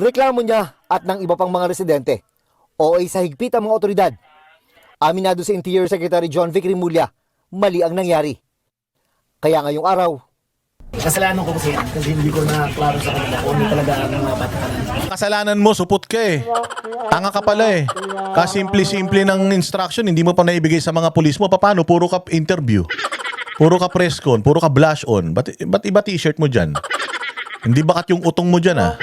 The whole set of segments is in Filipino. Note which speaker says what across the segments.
Speaker 1: Reklamo niya at ng iba pang mga residente o ay sa higpit ang mga otoridad. Aminado si Interior Secretary John Vic Rimulya, mali ang nangyari. Kaya ngayong araw,
Speaker 2: Kasalanan ko kasi hindi ko na klaro sa kanila kung ano talaga ang mga batakan.
Speaker 3: Kasalanan mo, supot ka eh. Tanga ka pala eh. Kasimple-simple ng instruction, hindi mo pa naibigay sa mga pulis mo. Paano? Puro ka interview. Puro ka press con, puro ka blush on. Ba't iba t-shirt mo dyan? Hindi bakat yung utong mo dyan ah.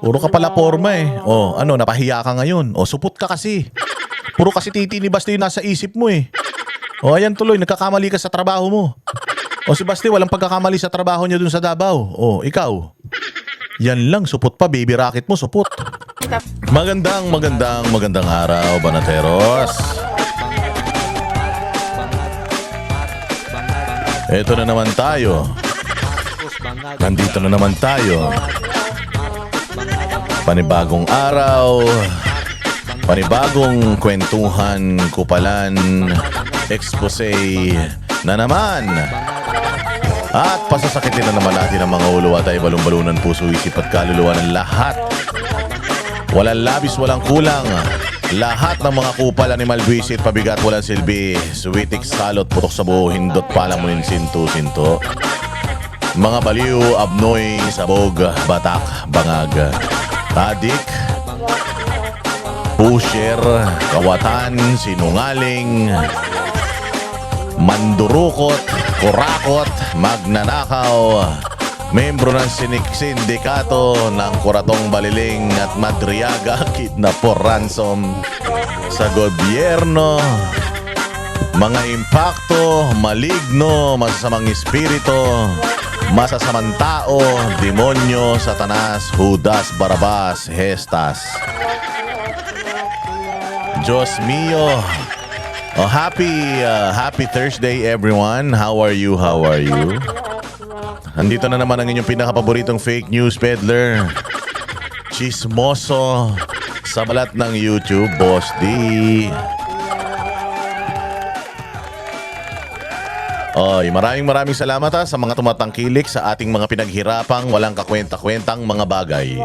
Speaker 3: Puro ka pala forma eh. O ano, napahiya ka ngayon. O supot ka kasi. Puro kasi titinibas na yung nasa isip mo eh. O ayan tuloy, nagkakamali ka sa trabaho mo. O si Basti, walang pagkakamali sa trabaho niya dun sa Davao. O, ikaw. Yan lang, supot pa, baby rocket mo, supot. Magandang araw, Banateros. Ito na naman tayo. Nandito na naman tayo. Panibagong araw. Panibagong kwentuhan, kupalan, expose na naman. At pasasakitin na naman natin ang mga ulo at ay balon-balunan puso, isip at kaluluwa ng lahat. Walang labis, walang kulang. Lahat ng mga kupal, animal, visit, pabigat, walang silbi. Suwitik, salot, putok sa buho, hindot, palang munin, sinto. Mga baliw, abnoy, sabog, batak, bangag, tadik, pusher, kawatan, sinungaling, mandurukot, kurakot, magnanakaw, membro ng sindikato ng Kuratong Baliling at Madriaga, kidnap or ransom sa gobyerno, mga impakto, maligno, masasamang espiritu, masasamang tao, demonyo, satanas, Judas, Barabas, Hestas. Diyos mio. Oh, happy Thursday everyone. How are you? Andito na naman ang inyong pinakapaboritong fake news peddler, chismoso sa balat ng YouTube, Boss D. Oy, maraming salamat sa mga tumatangkilik sa ating mga pinaghirapang walang kakwenta-kwentang mga bagay.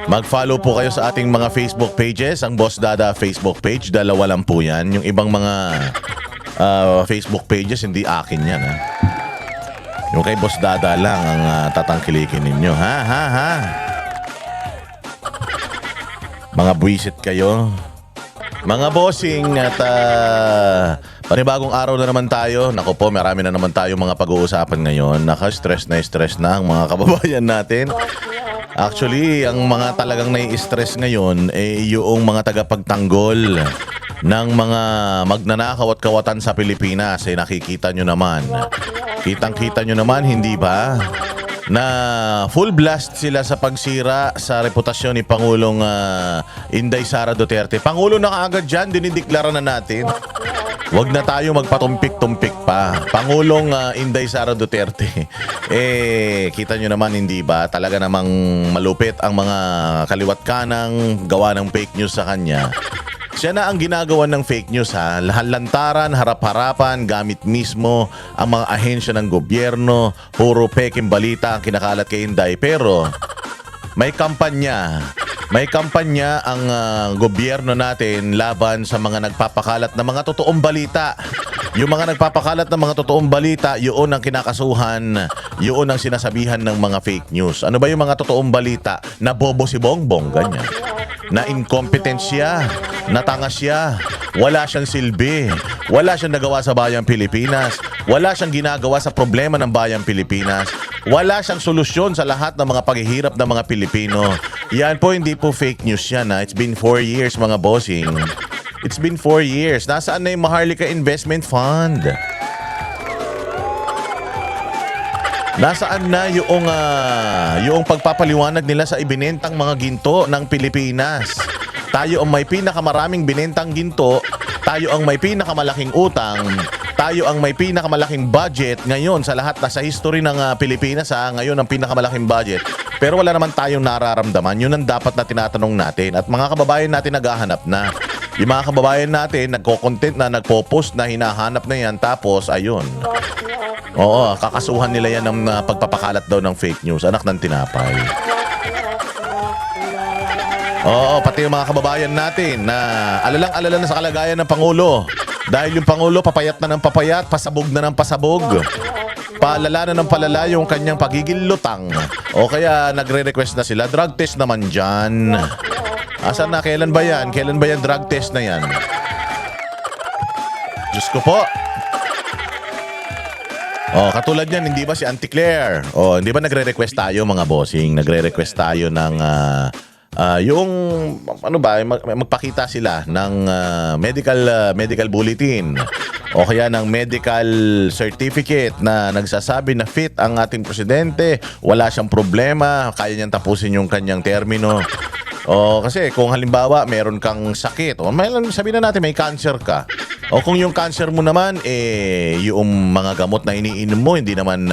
Speaker 3: Mag-follow po kayo sa ating mga Facebook pages. Ang Boss Dada Facebook page, dalawa lang po yan. Yung ibang mga Facebook pages, hindi akin yan. Ha? Yung kay Boss Dada lang ang tatangkilikin ninyo. Ha? Mga buwisit kayo. Mga bossing at panibagong araw na naman tayo. Naku po, marami na naman tayo mga pag-uusapan ngayon. Naka-stress na ang mga kababayan natin. Actually, ang mga talagang nai-stress ngayon yung mga tagapagtanggol ng mga magnanakaw at kawatan sa Pilipinas. Nakikita nyo naman. Kitang-kita nyo naman, hindi ba? Na full blast sila sa pagsira sa reputasyon ni Pangulong Inday Sara Duterte. Pangulo na kaagad dyan, dinideklara na natin. Huwag na tayo magpatumpik-tumpik pa. Pangulong Inday Sara Duterte. Kita nyo naman, hindi ba? Talaga namang malupit ang mga kaliwat kanang gawa ng fake news sa kanya. Siya na ang ginagawa ng fake news ha. Lantaran, harap-harapan, gamit mismo ang mga ahensya ng gobyerno. Puro peking balita ang kinakalat kay Inday. Pero may kampanya. May kampanya ang gobyerno natin laban sa mga nagpapakalat ng mga totoong balita. Yung mga nagpapakalat ng mga totoong balita, yun ang kinakasuhan, yun ang sinasabihan ng mga fake news. Ano ba yung mga totoong balita? Na bobo si Bongbong, ganyan. Na incompetent siya, na tanga siya, wala siyang silbi, wala siyang nagawa sa bayang Pilipinas, wala siyang ginagawa sa problema ng bayang Pilipinas, wala siyang solusyon sa lahat ng mga paghihirap ng mga Pilipino. Yan po, hindi po fake news yan. It's been 4 years mga bossing. It's been 4 years. Nasaan na yung Maharlika Investment Fund? Nasaan na yung pagpapaliwanag nila sa ibinentang mga ginto ng Pilipinas? Tayo ang may pinakamaraming binentang ginto, tayo ang may pinakamalaking utang, tayo ang may pinakamalaking budget ngayon sa lahat na sa history ng Pilipinas. Ngayon ang pinakamalaking budget. Pero wala naman tayong nararamdaman. Yun ang dapat na tinatanong natin. At mga kababayan natin naghahanap na. Yung mga kababayan natin nagko-content na, nagpo-post na, hinahanap na yan. Tapos, ayun. Oo, kakasuhan nila yan ng pagpapakalat daw ng fake news. Anak ng tinapay. Oo, pati yung mga kababayan natin na alalang-alala na sa kalagayan ng Pangulo. Dahil yung Pangulo papayat na ng papayat, pasabog na ng pasabog. Palala na ng palala yung kanyang pagiging lutang. O kaya nagre-request na sila, drug test naman dyan. Asan na? Kailan ba yan? Kailan ba yan drug test na yan? Diyos ko po. Oh, katulad yan, hindi ba si Auntie Claire? Oh, hindi ba nagre-request tayo mga bossing? Nagre-request tayo ng yung ano ba, magpakita sila ng medical bulletin o kaya ng medical certificate na nagsasabi na fit ang ating presidente, wala siyang problema, kaya niyang tapusin yung kanyang termino. O kasi kung halimbawa meron kang sakit o sabihin na natin may cancer ka. O kung yung cancer mo naman yung mga gamot na iniinom mo hindi naman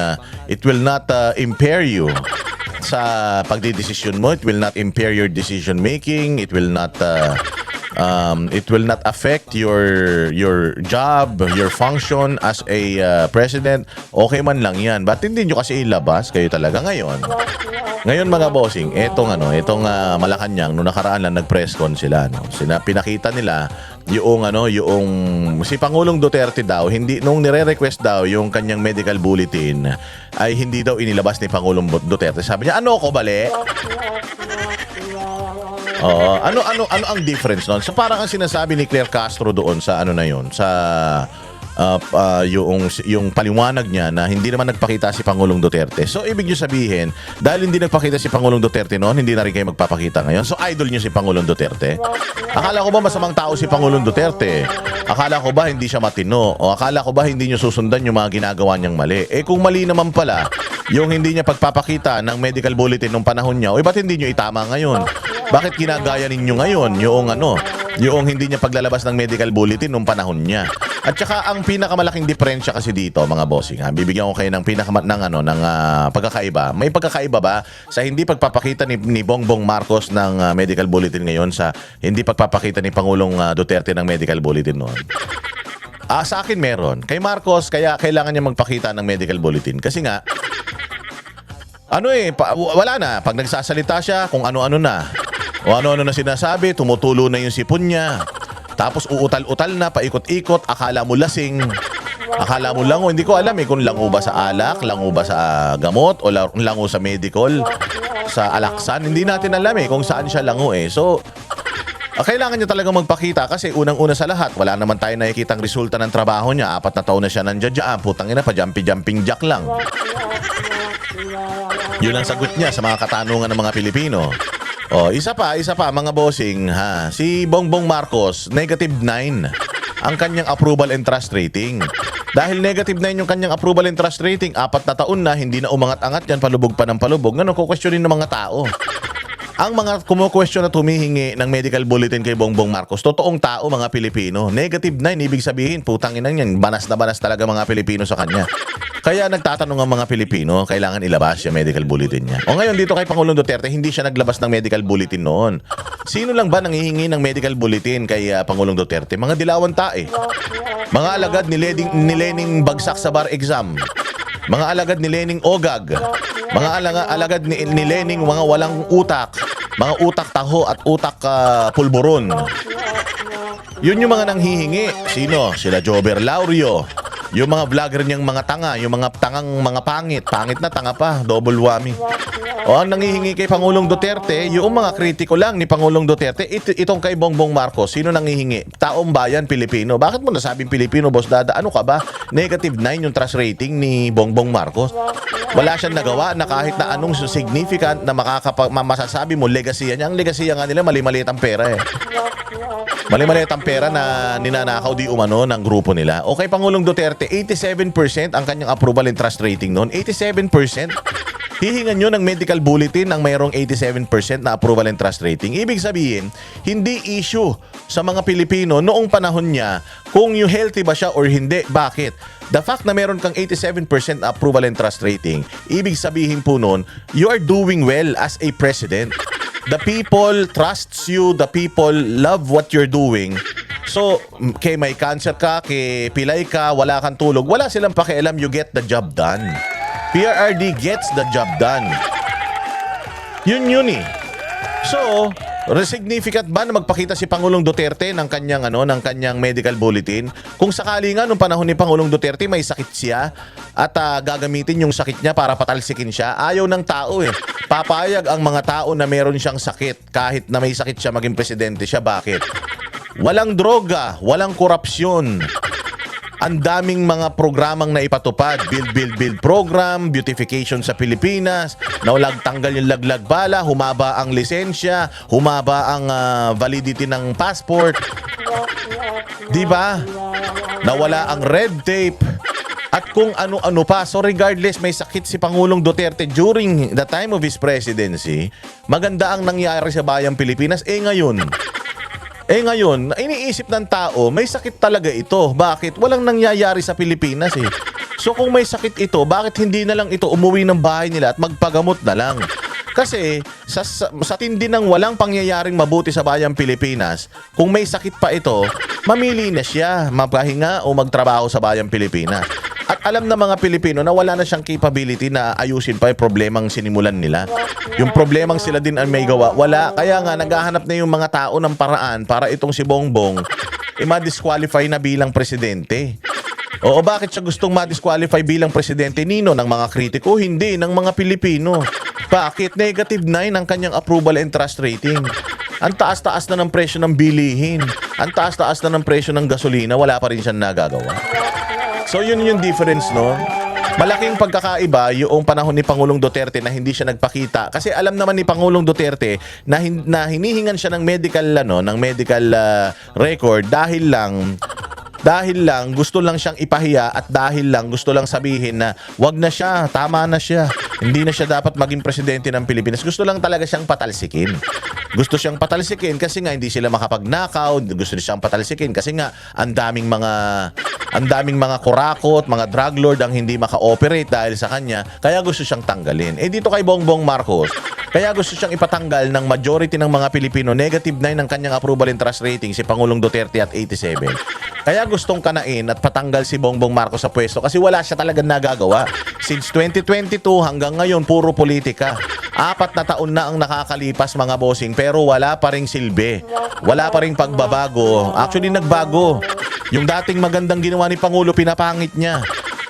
Speaker 3: it will not impair you sa pagdidesisyon mo, it will not impair your decision making, it will not affect your job, your function as a president. Okay man lang 'yan. Ba't hindi nyo kasi ilabas kayo talaga ngayon? Ngayon mga bossing, etong Malacanang nung nakaraan lang nag-press con sila, no. Pinakita nila yung si Pangulong Duterte daw hindi nung nire-request daw yung kanyang medical bulletin ay hindi daw inilabas ni Pangulong Duterte. Sabi niya, ano ko bali? Oo, ano ang difference noon? So parang ang sinasabi ni Claire Castro doon sa yung paliwanag niya na hindi naman nagpakita si Pangulong Duterte. So ibig niyo sabihin, dahil hindi nagpakita si Pangulong Duterte noon, hindi na rin kayo magpapakita ngayon. So idol niyo si Pangulong Duterte. Akala ko ba masamang tao si Pangulong Duterte? Akala ko ba hindi siya matino? O akala ko ba hindi niyo susundan yung mga ginagawa niyang mali? Kung mali naman pala yung hindi niya pagpapakita ng medical bulletin nung panahon niya, ba't hindi niyo itama ngayon? Bakit ginagaya ninyo ngayon yung hindi niya paglalabas ng medical bulletin nung panahon niya? At saka ang pinakamalaking diferensya kasi dito mga bossing, bibigyan ko kayo ng pagkakaiba. May pagkakaiba ba sa hindi pagpapakita ni Bongbong Marcos ng medical bulletin ngayon sa hindi pagpapakita ni Pangulong Duterte ng medical bulletin noon? Sa akin meron. Kay Marcos kaya kailangan niya magpakita ng medical bulletin kasi nga wala na. Pag nagsasalita siya, kung ano-ano na. O ano-ano na sinasabi, tumutulo na yung sipon niya. Tapos uutal-utal na, paikot-ikot, akala mo lasing. Akala mo lango, hindi ko alam kung lango ba sa alak, lango ba sa gamot, o lango sa medical, sa alaksan. Hindi natin alam kung saan siya lango So, kailangan niya talagang magpakita kasi unang-una sa lahat, wala naman tayo nakikitang resulta ng trabaho niya. 4 na taon na siya nandiyan dyan. Putang ina, pa-jumping jack lang. Yun ang sagot niya sa mga katanungan ng mga Pilipino. Isa pa mga bossing si Bongbong Marcos, -9 ang kanyang approval and trust rating. Dahil -9 yung kanyang approval and trust rating, 4 na taon na hindi na umangat-angat yan, palubog pa ng palubog. Ngayon, kukwestiyonin ng mga tao. Ang mga kumukwestiyon at humihingi ng medical bulletin kay Bongbong Marcos, totoong tao mga Pilipino. -9, ibig sabihin, putang inang yan, banas na banas talaga mga Pilipino sa kanya. Kaya nagtatanong ang mga Pilipino, kailangan ilabas yung medical bulletin niya. O ngayon dito kay Pangulong Duterte, hindi siya naglabas ng medical bulletin noon. Sino lang ba nanghihingi ng medical bulletin kay Pangulong Duterte? Mga dilawan tae. Mga alagad ni Lening bagsak sa bar exam. Mga alagad ni Lening ogag. Mga alagad ni Lening mga walang utak. Mga utak taho at utak pulburon. Yun yung mga nanghihingi. Sino? Sila Jober Laurio. Yung mga vlogger niyang mga tanga, yung mga tangang mga pangit. Pangit na tanga pa, double whammy. O ang nangihingi kay Pangulong Duterte, yung mga kritiko lang ni Pangulong Duterte, itong kay Bongbong Marcos, sino nangihingi? Taong bayan, Pilipino. Bakit mo nasabing Pilipino, Boss Dada? Ano ka ba? -9 yung trust rating ni Bongbong Marcos. Wala siyang nagawa na kahit na anong significant na masasabi mo, legacy niya. Ang legacy nga nila, mali-maliit ang pera Mali-maliit ang pera na ninanakaw di umano ng grupo nila. O kay Pangulong Duterte, 87% ang kanyang approval and trust rating noon. 87%. Hihingan nyo ng medical bulletin ng mayroong 87% na approval and trust rating. Ibig sabihin, hindi issue sa mga Pilipino noong panahon niya kung yung healthy ba siya or hindi. Bakit? The fact na meron kang 87% approval and trust rating, ibig sabihin po noon, you are doing well as a president. The people trusts you, the people love what you're doing. So, kay may cancer ka, kay pilay ka, wala kang tulog, wala silang pakialam, you get the job done. PRRD gets the job done. Yun So, Significant ba na magpakita si Pangulong Duterte ng kanyang ng kanyang medical bulletin? Kung sakali nga nung panahon ni Pangulong Duterte may sakit siya at gagamitin yung sakit niya para patalsikin siya, ayaw ng tao eh. Papayag ang mga tao na meron siyang sakit kahit na may sakit siya maging presidente siya. Bakit? Walang droga, walang korupsyon. Ang daming mga programang naipatupad. Build program, beautification sa Pilipinas, naulag tanggal yung laglag bala, humaba ang lisensya, humaba ang validity ng passport. Di ba? Nawala ang red tape. At kung ano-ano pa. So regardless may sakit si Pangulong Duterte during the time of his presidency, maganda ang nangyari sa bayang Pilipinas. Ngayon, iniisip ng tao, may sakit talaga ito. Bakit? Walang nangyayari sa Pilipinas eh. So kung may sakit ito, bakit hindi na lang ito umuwi ng bahay nila at magpagamot na lang? Kasi sa tindi ng walang pangyayaring mabuti sa bayang Pilipinas, kung may sakit pa ito, mamili na siya, mapahinga o magtrabaho sa bayang Pilipinas. At alam na mga Pilipino na wala na siyang capability na ayusin pa yung problemang sinimulan nila. Yung problemang sila din ang may gawa, wala. Kaya nga naghahanap na yung mga tao ng paraan para itong si Bongbong ma-disqualify na bilang presidente. Oo, bakit siya gustong ma-disqualify bilang presidente? Nino, ng mga kritiko? Hindi, ng mga Pilipino. Bakit? -9 ang kanyang approval and trust rating. Ang taas-taas na ng presyo ng bilihin. Ang taas-taas na ng presyo ng gasolina, wala pa rin siyang nagagawa. So yun yung difference, no? Malaking pagkakaiba yung panahon ni Pangulong Duterte na hindi siya nagpakita. Kasi alam naman ni Pangulong Duterte na hinihingan siya ng medical record dahil lang gusto lang siyang ipahiya at dahil lang gusto lang sabihin na wag na siya, tama na siya. Hindi na siya dapat maging presidente ng Pilipinas. Gusto lang talaga siyang patalsikin. Gusto siyang patalsikin kasi nga hindi sila makapagnakaw. Gusto siyang patalsikin kasi nga ang daming mga kurakot, mga drug lord ang hindi maka-operate dahil sa kanya. Kaya gusto siyang tanggalin. Dito kay Bongbong Marcos, kaya gusto siyang ipatanggal ng majority ng mga Pilipino. -9 ang kanyang approval and trust rating si Pangulong Duterte at 87. Kaya gustong kanain at patanggal si Bongbong Marcos sa pwesto kasi wala siya talagang nagagawa. Since 2022 hanggang ngayon, puro politika. 4 na taon na ang nakakalipas mga bossing pero wala pa ring silbi. Wala pa ring pagbabago. Actually, nagbago. Yung dating magandang ginawa ni Pangulo, pinapangit niya.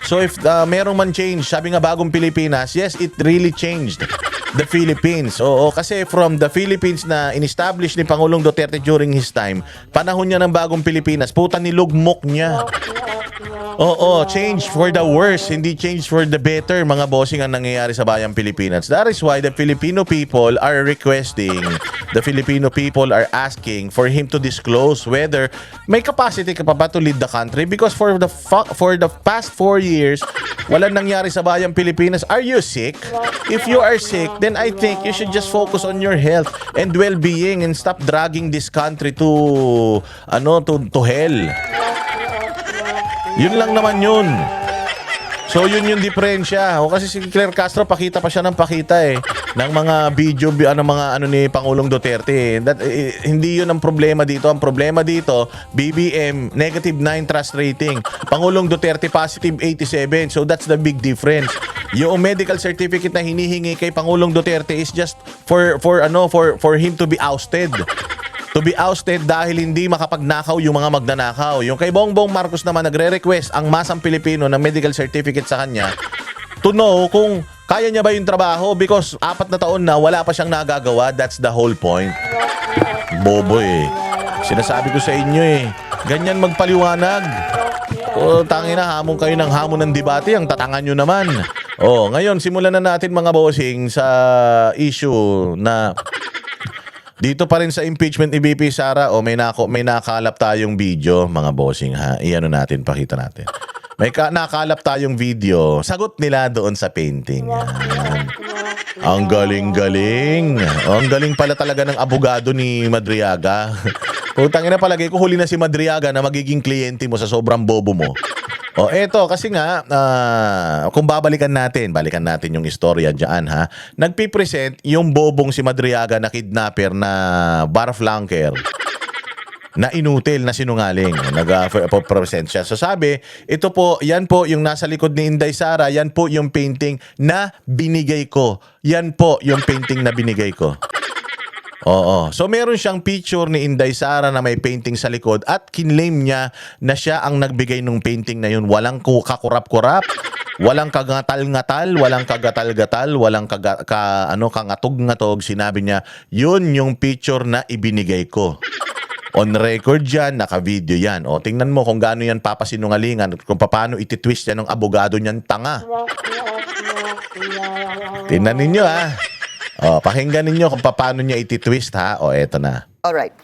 Speaker 3: So if merong man change, sabi nga bagong Pilipinas, yes, it really changed the Philippines. Oo, kasi from the Philippines na in-establish ni Pangulong Duterte during his time, panahon niya ng bagong Pilipinas, puta nilugmok niya. Oo, change for the worse, hindi change for the better, mga bossing ang nangyayari sa bayang Pilipinas. That is why the Filipino people are requesting, the Filipino people are asking for him to disclose whether may capacity ka pa ba to lead the country because for the past 4 years, walang nangyari sa bayang Pilipinas. Are you sick? If you are sick, then I think you should just focus on your health and well-being and stop dragging this country to hell. Yun lang naman yun. So yun yung diferensya. O kasi si Claire Castro pakita pa siya ng pakita ng mga video ni Pangulong Duterte. Hindi yun ang problema dito. Ang problema dito, BBM -9 trust rating. Pangulong Duterte +87. So that's the big difference. Yung medical certificate na hinihingi kay Pangulong Duterte is just for him to be ousted. To be ousted dahil hindi makapagnakaw yung mga magnanakaw. Yung kay Bongbong Marcos naman nagre-request ang masang Pilipino ng medical certificate sa kanya to know kung kaya niya ba yung trabaho because 4 na taon na wala pa siyang nagagawa. That's the whole point. Bobo Sinasabi ko sa inyo ganyan magpaliwanag. O tangina, hamon kayo ng hamon ng debate, ang tatangan nyo naman. Ngayon simulan na natin mga bossing sa issue na dito pa rin sa impeachment ni BP Sara. May nakalap tayong video mga bossing ha. Natin, pakita natin. May nakalap tayong video. Sagot nila doon sa painting. Yan. Ang galing-galing. Ang galing pala talaga ng abogado ni Madriaga. Putang ina, palagay ko huli na si Madriaga na magiging kliyente mo sa sobrang bobo mo. Eto, kasi nga, kung balikan natin yung istorya dyan, ha. Nagpipresent yung bobong si Madriaga na kidnapper na bar flanker na inutil na sinungaling. Nag-present siya. So sabi, yan po yung nasa likod ni Inday Sara, yan po yung painting na binigay ko. Yan po yung painting na binigay ko. Oo. So meron siyang picture ni Inday Sara na may painting sa likod at kinlaim niya na siya ang nagbigay ng painting na yun. Walang kakurap-kurap, walang kagatal-ngatal, walang kagatal-gatal, walang kangatog-ngatog. Sinabi niya, yun yung picture na ibinigay ko. On record yan, naka-video yan. O, tingnan mo kung gaano yan papasinungalingan, kung paano ititwist yan ng abogado niyan tanga. Tingnan ninyo ha. O, pakinggan ninyo kung paano niya ititwist ha. O, eto na.
Speaker 4: Alright.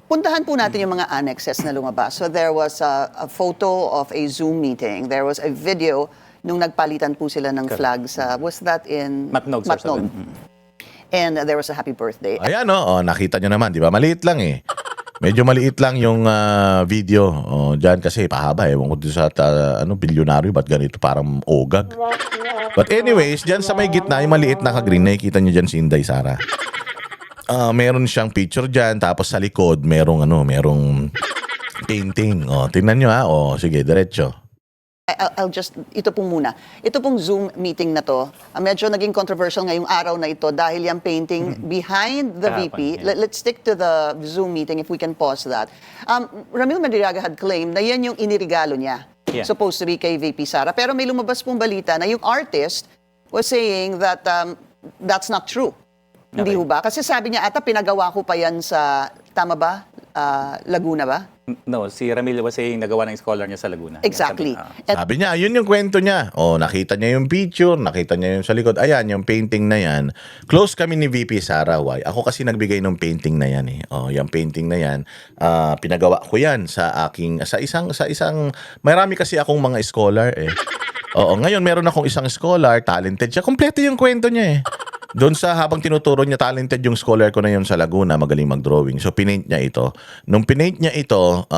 Speaker 4: Puntahan po natin yung mga annexes na lumabas. So there was a photo of a Zoom meeting. There was a video nung nagpalitan po sila ng flags. Was that in
Speaker 5: Matnog, sir, sa doon.
Speaker 4: And there was a happy birthday.
Speaker 3: Ayan o, nakita nyo naman, di ba? Maliit lang eh. Medyo maliit lang yung video. O, dyan kasi pahaba eh. Ewan ko doon sa bilyonaryo, ba't ganito parang ogag. But anyways, dyan sa may gitna, yung maliit na ka-green, nakikita nyo dyan si Inday Sara. Meron siyang picture dyan, tapos sa likod, merong painting. O, tingnan nyo ha. O, sige, diretso.
Speaker 4: I'll just, ito pong muna. Ito pong Zoom meeting na to, medyo naging controversial ngayong araw na ito dahil yung painting behind the
Speaker 5: Kahapon,
Speaker 4: VP.
Speaker 5: yeah.
Speaker 4: Let's stick to the Zoom meeting if we can pause that. Ramil Madriaga had claimed na yan yung inirigalo niya.
Speaker 5: Yeah.
Speaker 4: Supposed to be kay VP Sara. Pero may lumabas pong balita na yung artist was saying that that's not true. Hindi
Speaker 5: Okay.
Speaker 4: ho ba? Kasi sabi niya ata pinagawa ko pa yan sa, tama ba? Laguna ba?
Speaker 5: No, si Ramil was saying nagawa ng scholar niya sa Laguna.
Speaker 4: Exactly.
Speaker 5: Sabi,
Speaker 4: And
Speaker 3: Sabi niya, yun yung kwento niya. O, nakita niya yung picture, nakita niya yung sa likod. Ayan, yung painting na yan. Close kami ni VP Sara. Why? Ako kasi nagbigay ng painting na yan eh. O, yung painting na yan, pinagawa ko yan sa isang, marami kasi akong mga scholar eh. Oo, ngayon meron akong isang scholar, talented siya. Kompleto yung kwento niya eh. Doon sa habang tinuturo niya, talented yung scholar ko na yun sa Laguna, magaling mag-drawing. So, pinaint niya ito. Nung pinaint niya ito,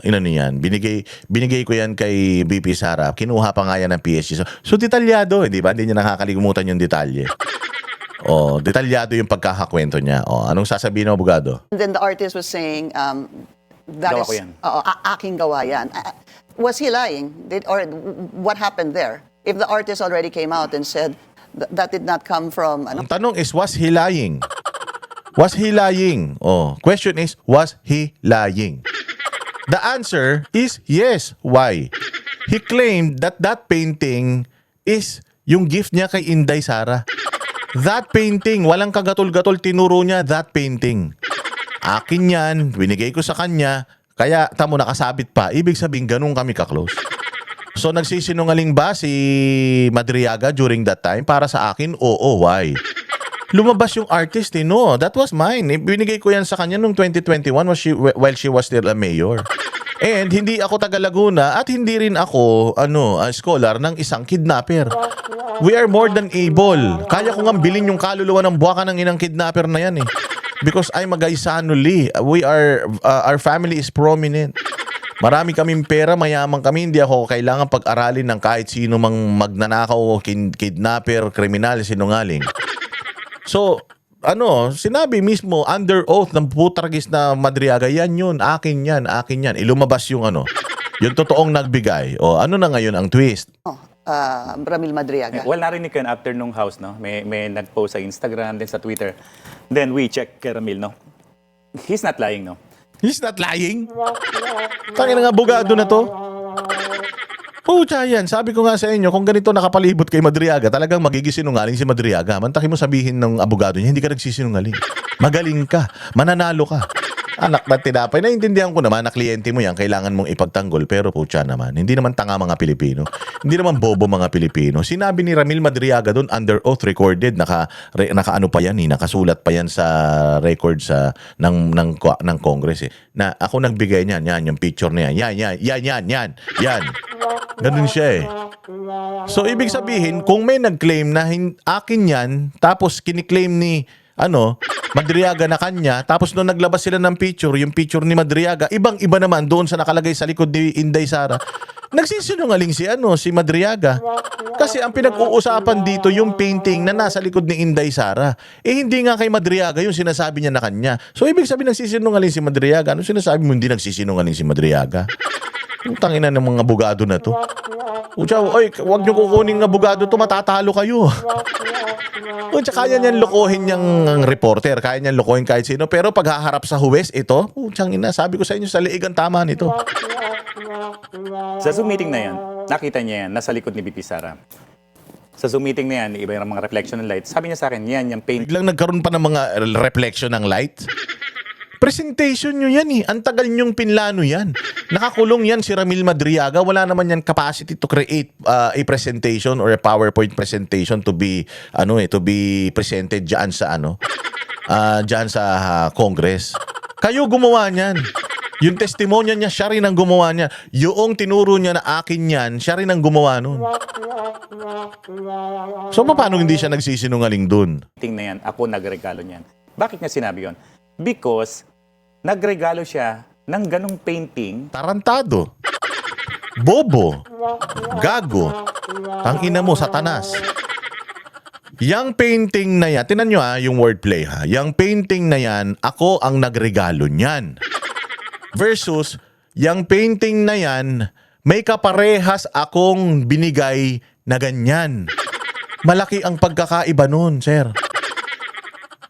Speaker 3: inano yan, binigay ko yan kay BP Sara. Kinuha pa nga yan ng PSG. So detalyado, di ba? Hindi niya nakakalimutan yung detalye. Detalyado yung pagkakakwento niya. Anong sasabihin ng abogado?
Speaker 4: then the artist was saying, that
Speaker 5: Gawa
Speaker 4: is,
Speaker 5: ko yan.
Speaker 4: aking gawa yan. Was he lying? Or what happened there? If the artist already came out and said that did not come from,
Speaker 3: Ang tanong is, was he lying? Was he lying? Question is, was he lying? The answer is yes. Why? He claimed that painting is yung gift niya kay Inday Sara. That painting, walang kagatul-gatul, tinuro niya that painting. Akin yan, binigay ko sa kanya, kaya tamo nakasabit pa. Ibig sabihin, ganun kami ka-close. So nagsisinungaling ba si Madriaga during that time? Para sa akin, oo. Why? Lumabas yung artist eh. No, that was mine. Binigay ko yan sa kanya noong 2021 while she was still a mayor. And hindi ako taga Laguna at hindi rin ako scholar ng isang kidnapper. We are more than able. Kaya ko nga bilhin yung kaluluwa ng buwaka ng inang kidnapper na yan eh. Because I'm a Gaisano Lee. Our family is prominent. Marami kaming pera, mayaman kami. Hindi ako kailangan pag-aralin ng kahit sino mang magnanakaw, kidnapper, kriminal, sinungaling. So, sinabi mismo under oath ng putragis na Madriaga, yan yun, akin yan. Ilumabas yung yung totoong nagbigay. Ano na ngayon ang twist?
Speaker 4: Ramil Madriaga.
Speaker 5: Well, narinig ko yun after nung house, no? May nag-post sa Instagram, then sa Twitter. Then we check kay Ramil, no? He's not lying, no?
Speaker 3: He's not lying. Tangin ng abogado na to. Pucha yan. Sabi ko nga sa inyo, kung ganito nakapalibot kay Madriaga, talagang magigisinungaling si Madriaga. Mantakin mo sabihin ng abogado niya, hindi ka nagsisinungaling. Magaling ka. Mananalo ka. Anak na tinapay. Naintindihan ko naman na kliyente mo yan, kailangan mong ipagtanggol. Pero pucha naman, hindi naman tanga mga Pilipino. Hindi naman bobo mga Pilipino. Sinabi ni Ramil Madriaga doon, under oath recorded, naka-ano pa yan, nakasulat pa yan sa record ng Congress eh, na ako nagbigay niyan, yan, yung picture na yan. Yan. Ganun siya eh. So, ibig sabihin, kung may nag-claim na akin yan, tapos kiniklaim ni Madriaga na kanya, tapos nung naglabas sila ng picture, yung picture ni Madriaga, ibang-iba naman doon sa nakalagay sa likod ni Inday Sara. Nagsisinungaling si Madriaga. Kasi ang pinag-uusapan dito yung painting na nasa likod ni Inday Sara. Hindi nga kay Madriaga yung sinasabi niya na kanya. So ibig sabihin nagsisinungaling si Madriaga. Ano sinasabi mo hindi nagsisinungaling si Madriaga? Ang tangina ng mga abogado na to. Pucha, oy, wag niyo kukunin ng abogado to, matatalo kayo. Pucha, kaya niyan lokohin niyang reporter, kaya niyan lokohin kahit sino, pero pag haharap sa huwes, ito, puchang ina, sabi ko sa inyo, sa liig ang tama nito.
Speaker 5: Sa Zoom meeting na yan, nakita niya yan, nasa likod ni BP Sara. Sa Zoom meeting na yan, iba yung mga reflection ng light. Sabi niya sa akin, yan, yung paint.
Speaker 3: Biglang nagkaroon pa ng mga reflection ng light. Presentation nyo yan eh. Ang tagal nyong pinlano yan. Nakakulong yan si Ramil Madriaga. Wala naman yan capacity to create a presentation or a PowerPoint presentation to be presented diyan sa diyan sa Congress. Kayo gumawa niyan. Yung testimonya niya, siya rin ang gumawa niya. Yung tinuro niya na akin yan, siya rin ang gumawa nun. So, paano hindi siya nagsisinungaling dun?
Speaker 5: Painting na yan, ako nagregalo niyan. Bakit niya sinabi yon? Because nagregalo siya ng ganong painting.
Speaker 3: Tarantado. Bobo. Gago. Ang ina mo, satanas. Yang painting na yan, tinan nyo yung wordplay ha. Yang painting na yan, ako ang nagregalo niyan. Versus, yang painting na yan, may kaparehas akong binigay na ganyan. Malaki ang pagkakaiba nun, sir.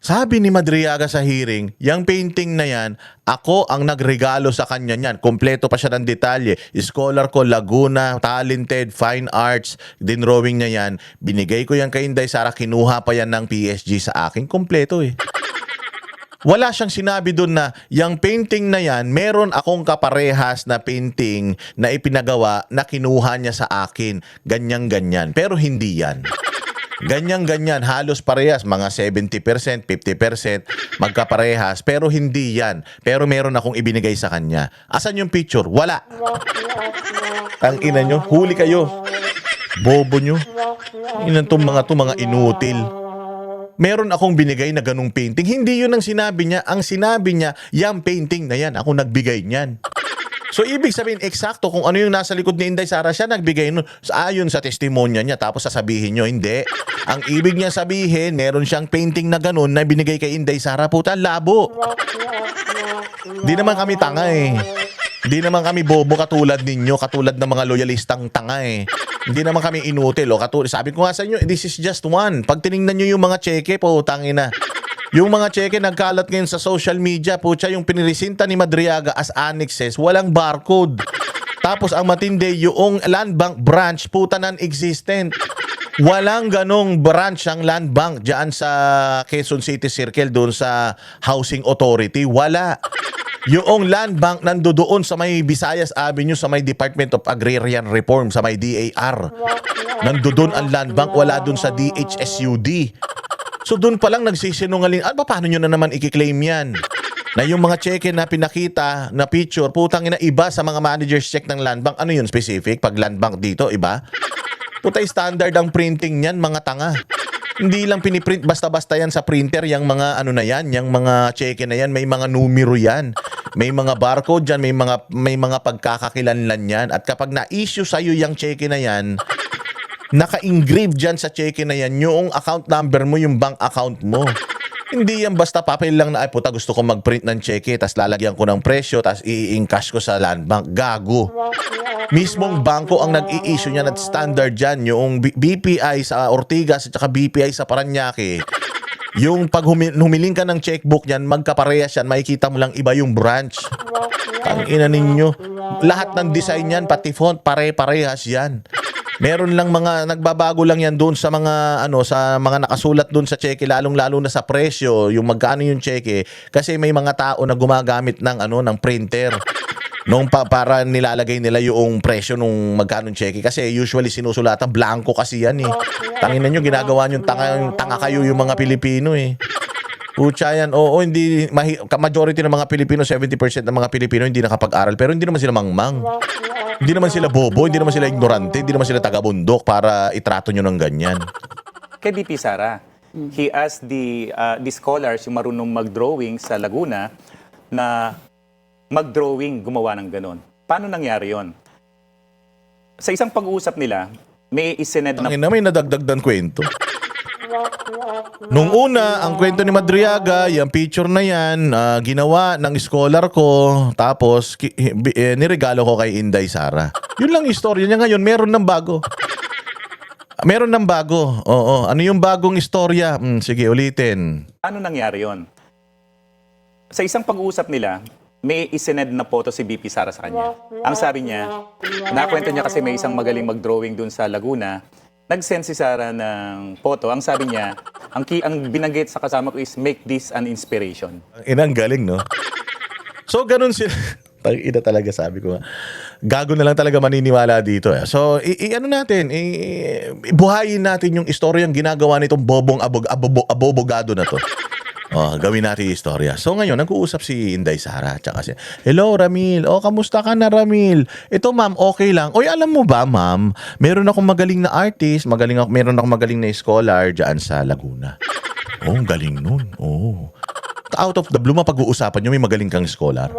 Speaker 3: Sabi ni Madriaga sa hearing, yung painting na yan, ako ang nagregalo sa kanya niyan. Kompleto pa siya ng detalye. Scholar ko, Laguna, talented, fine arts, dinrowing niya yan. Binigay ko yan kay Inday Sara, kinuha pa yan ng PSG sa akin. Kompleto eh. Wala siyang sinabi doon na yung painting na yan, meron akong kaparehas na painting na ipinagawa na kinuha niya sa akin. Ganyan-ganyan. Pero hindi yan. Ganyan-ganyan, halos parehas, mga 70%, 50%, magkaparehas, pero hindi yan. Pero meron akong ibinigay sa kanya. Asan yung picture? Wala. Ang ina nyo, huli kayo. Bobo nyo. Ilan tong mga inutil. Meron akong binigay na ganung painting. Hindi yun ang sinabi niya. Ang sinabi niya, yung painting na yan, ako nagbigay niyan. So, ibig sabihin, eksakto kung ano yung nasa likod ni Inday Sara, siya nagbigay nun ayon sa testimonya niya, tapos sasabihin nyo, hindi. Ang ibig niya sabihin, meron siyang painting na ganun na binigay kay Inday Sara, puta, labo. Di naman kami tanga eh. Di naman kami bobo katulad ninyo, katulad ng mga loyalistang tanga eh. Hindi naman kami inutil. O, sabi ko nga sa inyo, this is just one. Pag tinignan nyo yung mga cheque, putangina. Yung mga cheque nagkalat ngayon sa social media, putya, yung pinirisinta ni Madriaga as annexes, walang barcode. Tapos ang matindi, yung land bank branch, puta, non-existent. Walang ganong branch ang land bank dyan sa Quezon City Circle, doon sa Housing Authority. Wala. Yung land bank nandoon sa may Visayas Avenue, sa may Department of Agrarian Reform, sa may DAR. Nandoon ang land bank, wala doon sa DHSUD. So doon pa lang nagsisinungaling. Paano nyo na naman i-claim yan? Na yung mga cheque na pinakita na picture, putang ina, iba sa mga managers check ng land bank. Ano yun specific? Pag land bank dito, iba? Putay, standard ang printing niyan, mga tanga. Hindi lang piniprint basta-basta yan sa printer, yung mga ano na yan, yung mga cheque na yan, may mga numero yan. May mga barcode yan, may mga pagkakakilanlan yan. At kapag na-issue sa'yo yung cheque na yan, naka-engrave dyan sa cheque na yan, yung account number mo, yung bank account mo. Hindi yan basta papel lang na, ay puta, gusto ko mag-print ng cheque, tas lalagyan ko ng presyo, tas i-encash ko sa land bank. Gago. Mismong bangko ang nag-i-issue niyan at standard dyan. Yung BPI sa Ortigas at saka BPI sa Paranaque, yung pag humiling ka ng checkbook niyan, magkaparehas yan, makikita mo lang iba yung branch. Ang ina ninyo. Lahat ng design yan, pati font, pare-parehas yan. Meron lang mga nagbabago lang yan doon sa mga sa mga nakasulat doon sa cheque, lalong-lalo na sa presyo, yung magkano yung cheque, kasi may mga tao na gumagamit ng ng printer. Para nilalagay nila yung presyo nung magkano cheque, kasi usually sinusulatan blanco kasi yan eh. Tangina nyo, ginagawa nyo tanga kayo yung mga Pilipino eh. Pucha yan. Oo, hindi majority ng mga Pilipino, 70% ng mga Pilipino hindi nakapag-aral, pero hindi naman sila mangmang. Hindi naman sila bobo, hindi naman sila ignorante, hindi naman sila taga-bundok para itrato nyo ng ganyan.
Speaker 5: Kay BP Sara, he asked the scholars, yung marunong mag-drawing sa Laguna, na mag-drawing, gumawa ng ganon. Paano nangyari yon? Sa isang pag-uusap nila, may isined na...
Speaker 3: Tangina, may nadagdagdan kwento. Nung una, ang kwento ni Madriaga, yung picture na yan, ginawa ng scholar ko, tapos niregalo ko kay Inday Sara. Yun lang yung istorya niya ngayon, meron ng bago. Meron ng bago. Oo. Ano yung bagong istorya? Sige, ulitin.
Speaker 5: Ano nangyari yon? Sa isang pag-uusap nila, may isined na photo si BP Sara sa kanya. Ang sabi niya, nakwento niya kasi may isang magaling mag-drawing dun sa Laguna. Nag-send si Sara ng photo. Ang sabi niya, ang binanggit sa kasama ko is make this an inspiration.
Speaker 3: Ang galing, no? So, ganun sila. Ina talaga, sabi ko nga. Gago na lang talaga maniniwala dito. Eh. So, ano natin, buhayin natin yung istoryang ginagawa nitong bobong abobogado na to. Oh, gawin natin yung istorya. So ngayon, nag-uusap si Inday Sara. Tsaka si, hello Ramil. Oh, kamusta ka na Ramil? Ito ma'am, okay lang. Oy, alam mo ba ma'am, meron akong magaling na artist, meron akong magaling na scholar dyan sa Laguna. Oh, galing nun. Oh. Out of the blue, mapag-uusapan nyo, may magaling kang scholar.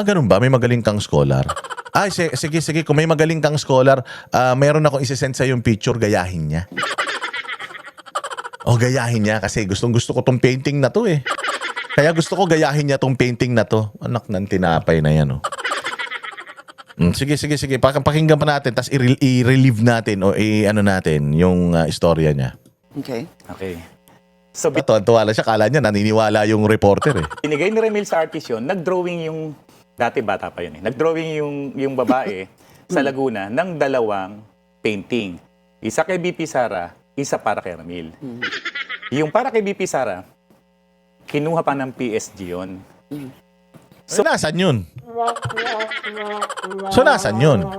Speaker 3: Ganun ba? May magaling kang scholar? Ay, sige. Kung may magaling kang scholar, meron akong isesend sa yung picture, gayahin niya. Gayahin niya kasi gustong-gusto ko tong painting na to eh. Kaya gusto ko gayahin niya tong painting na to. Anak ng tinapay na yan oh. Sige. Pakinggan pa natin tapos i-relieve natin o ano natin yung istorya niya.
Speaker 4: Okay.
Speaker 5: So,
Speaker 3: Tuwa lang siya. Kala niya naniniwala yung reporter eh.
Speaker 5: binigay ni Ramil sa artist yun, nag-drawing yung, dati bata pa yun eh, nag-drawing yung babae sa Laguna ng dalawang painting. Isa kay BP Sara, isa para kay Ramil. Yung para kay BP Sara, kinuha pa ng PSG yun.
Speaker 3: So, nasan yun?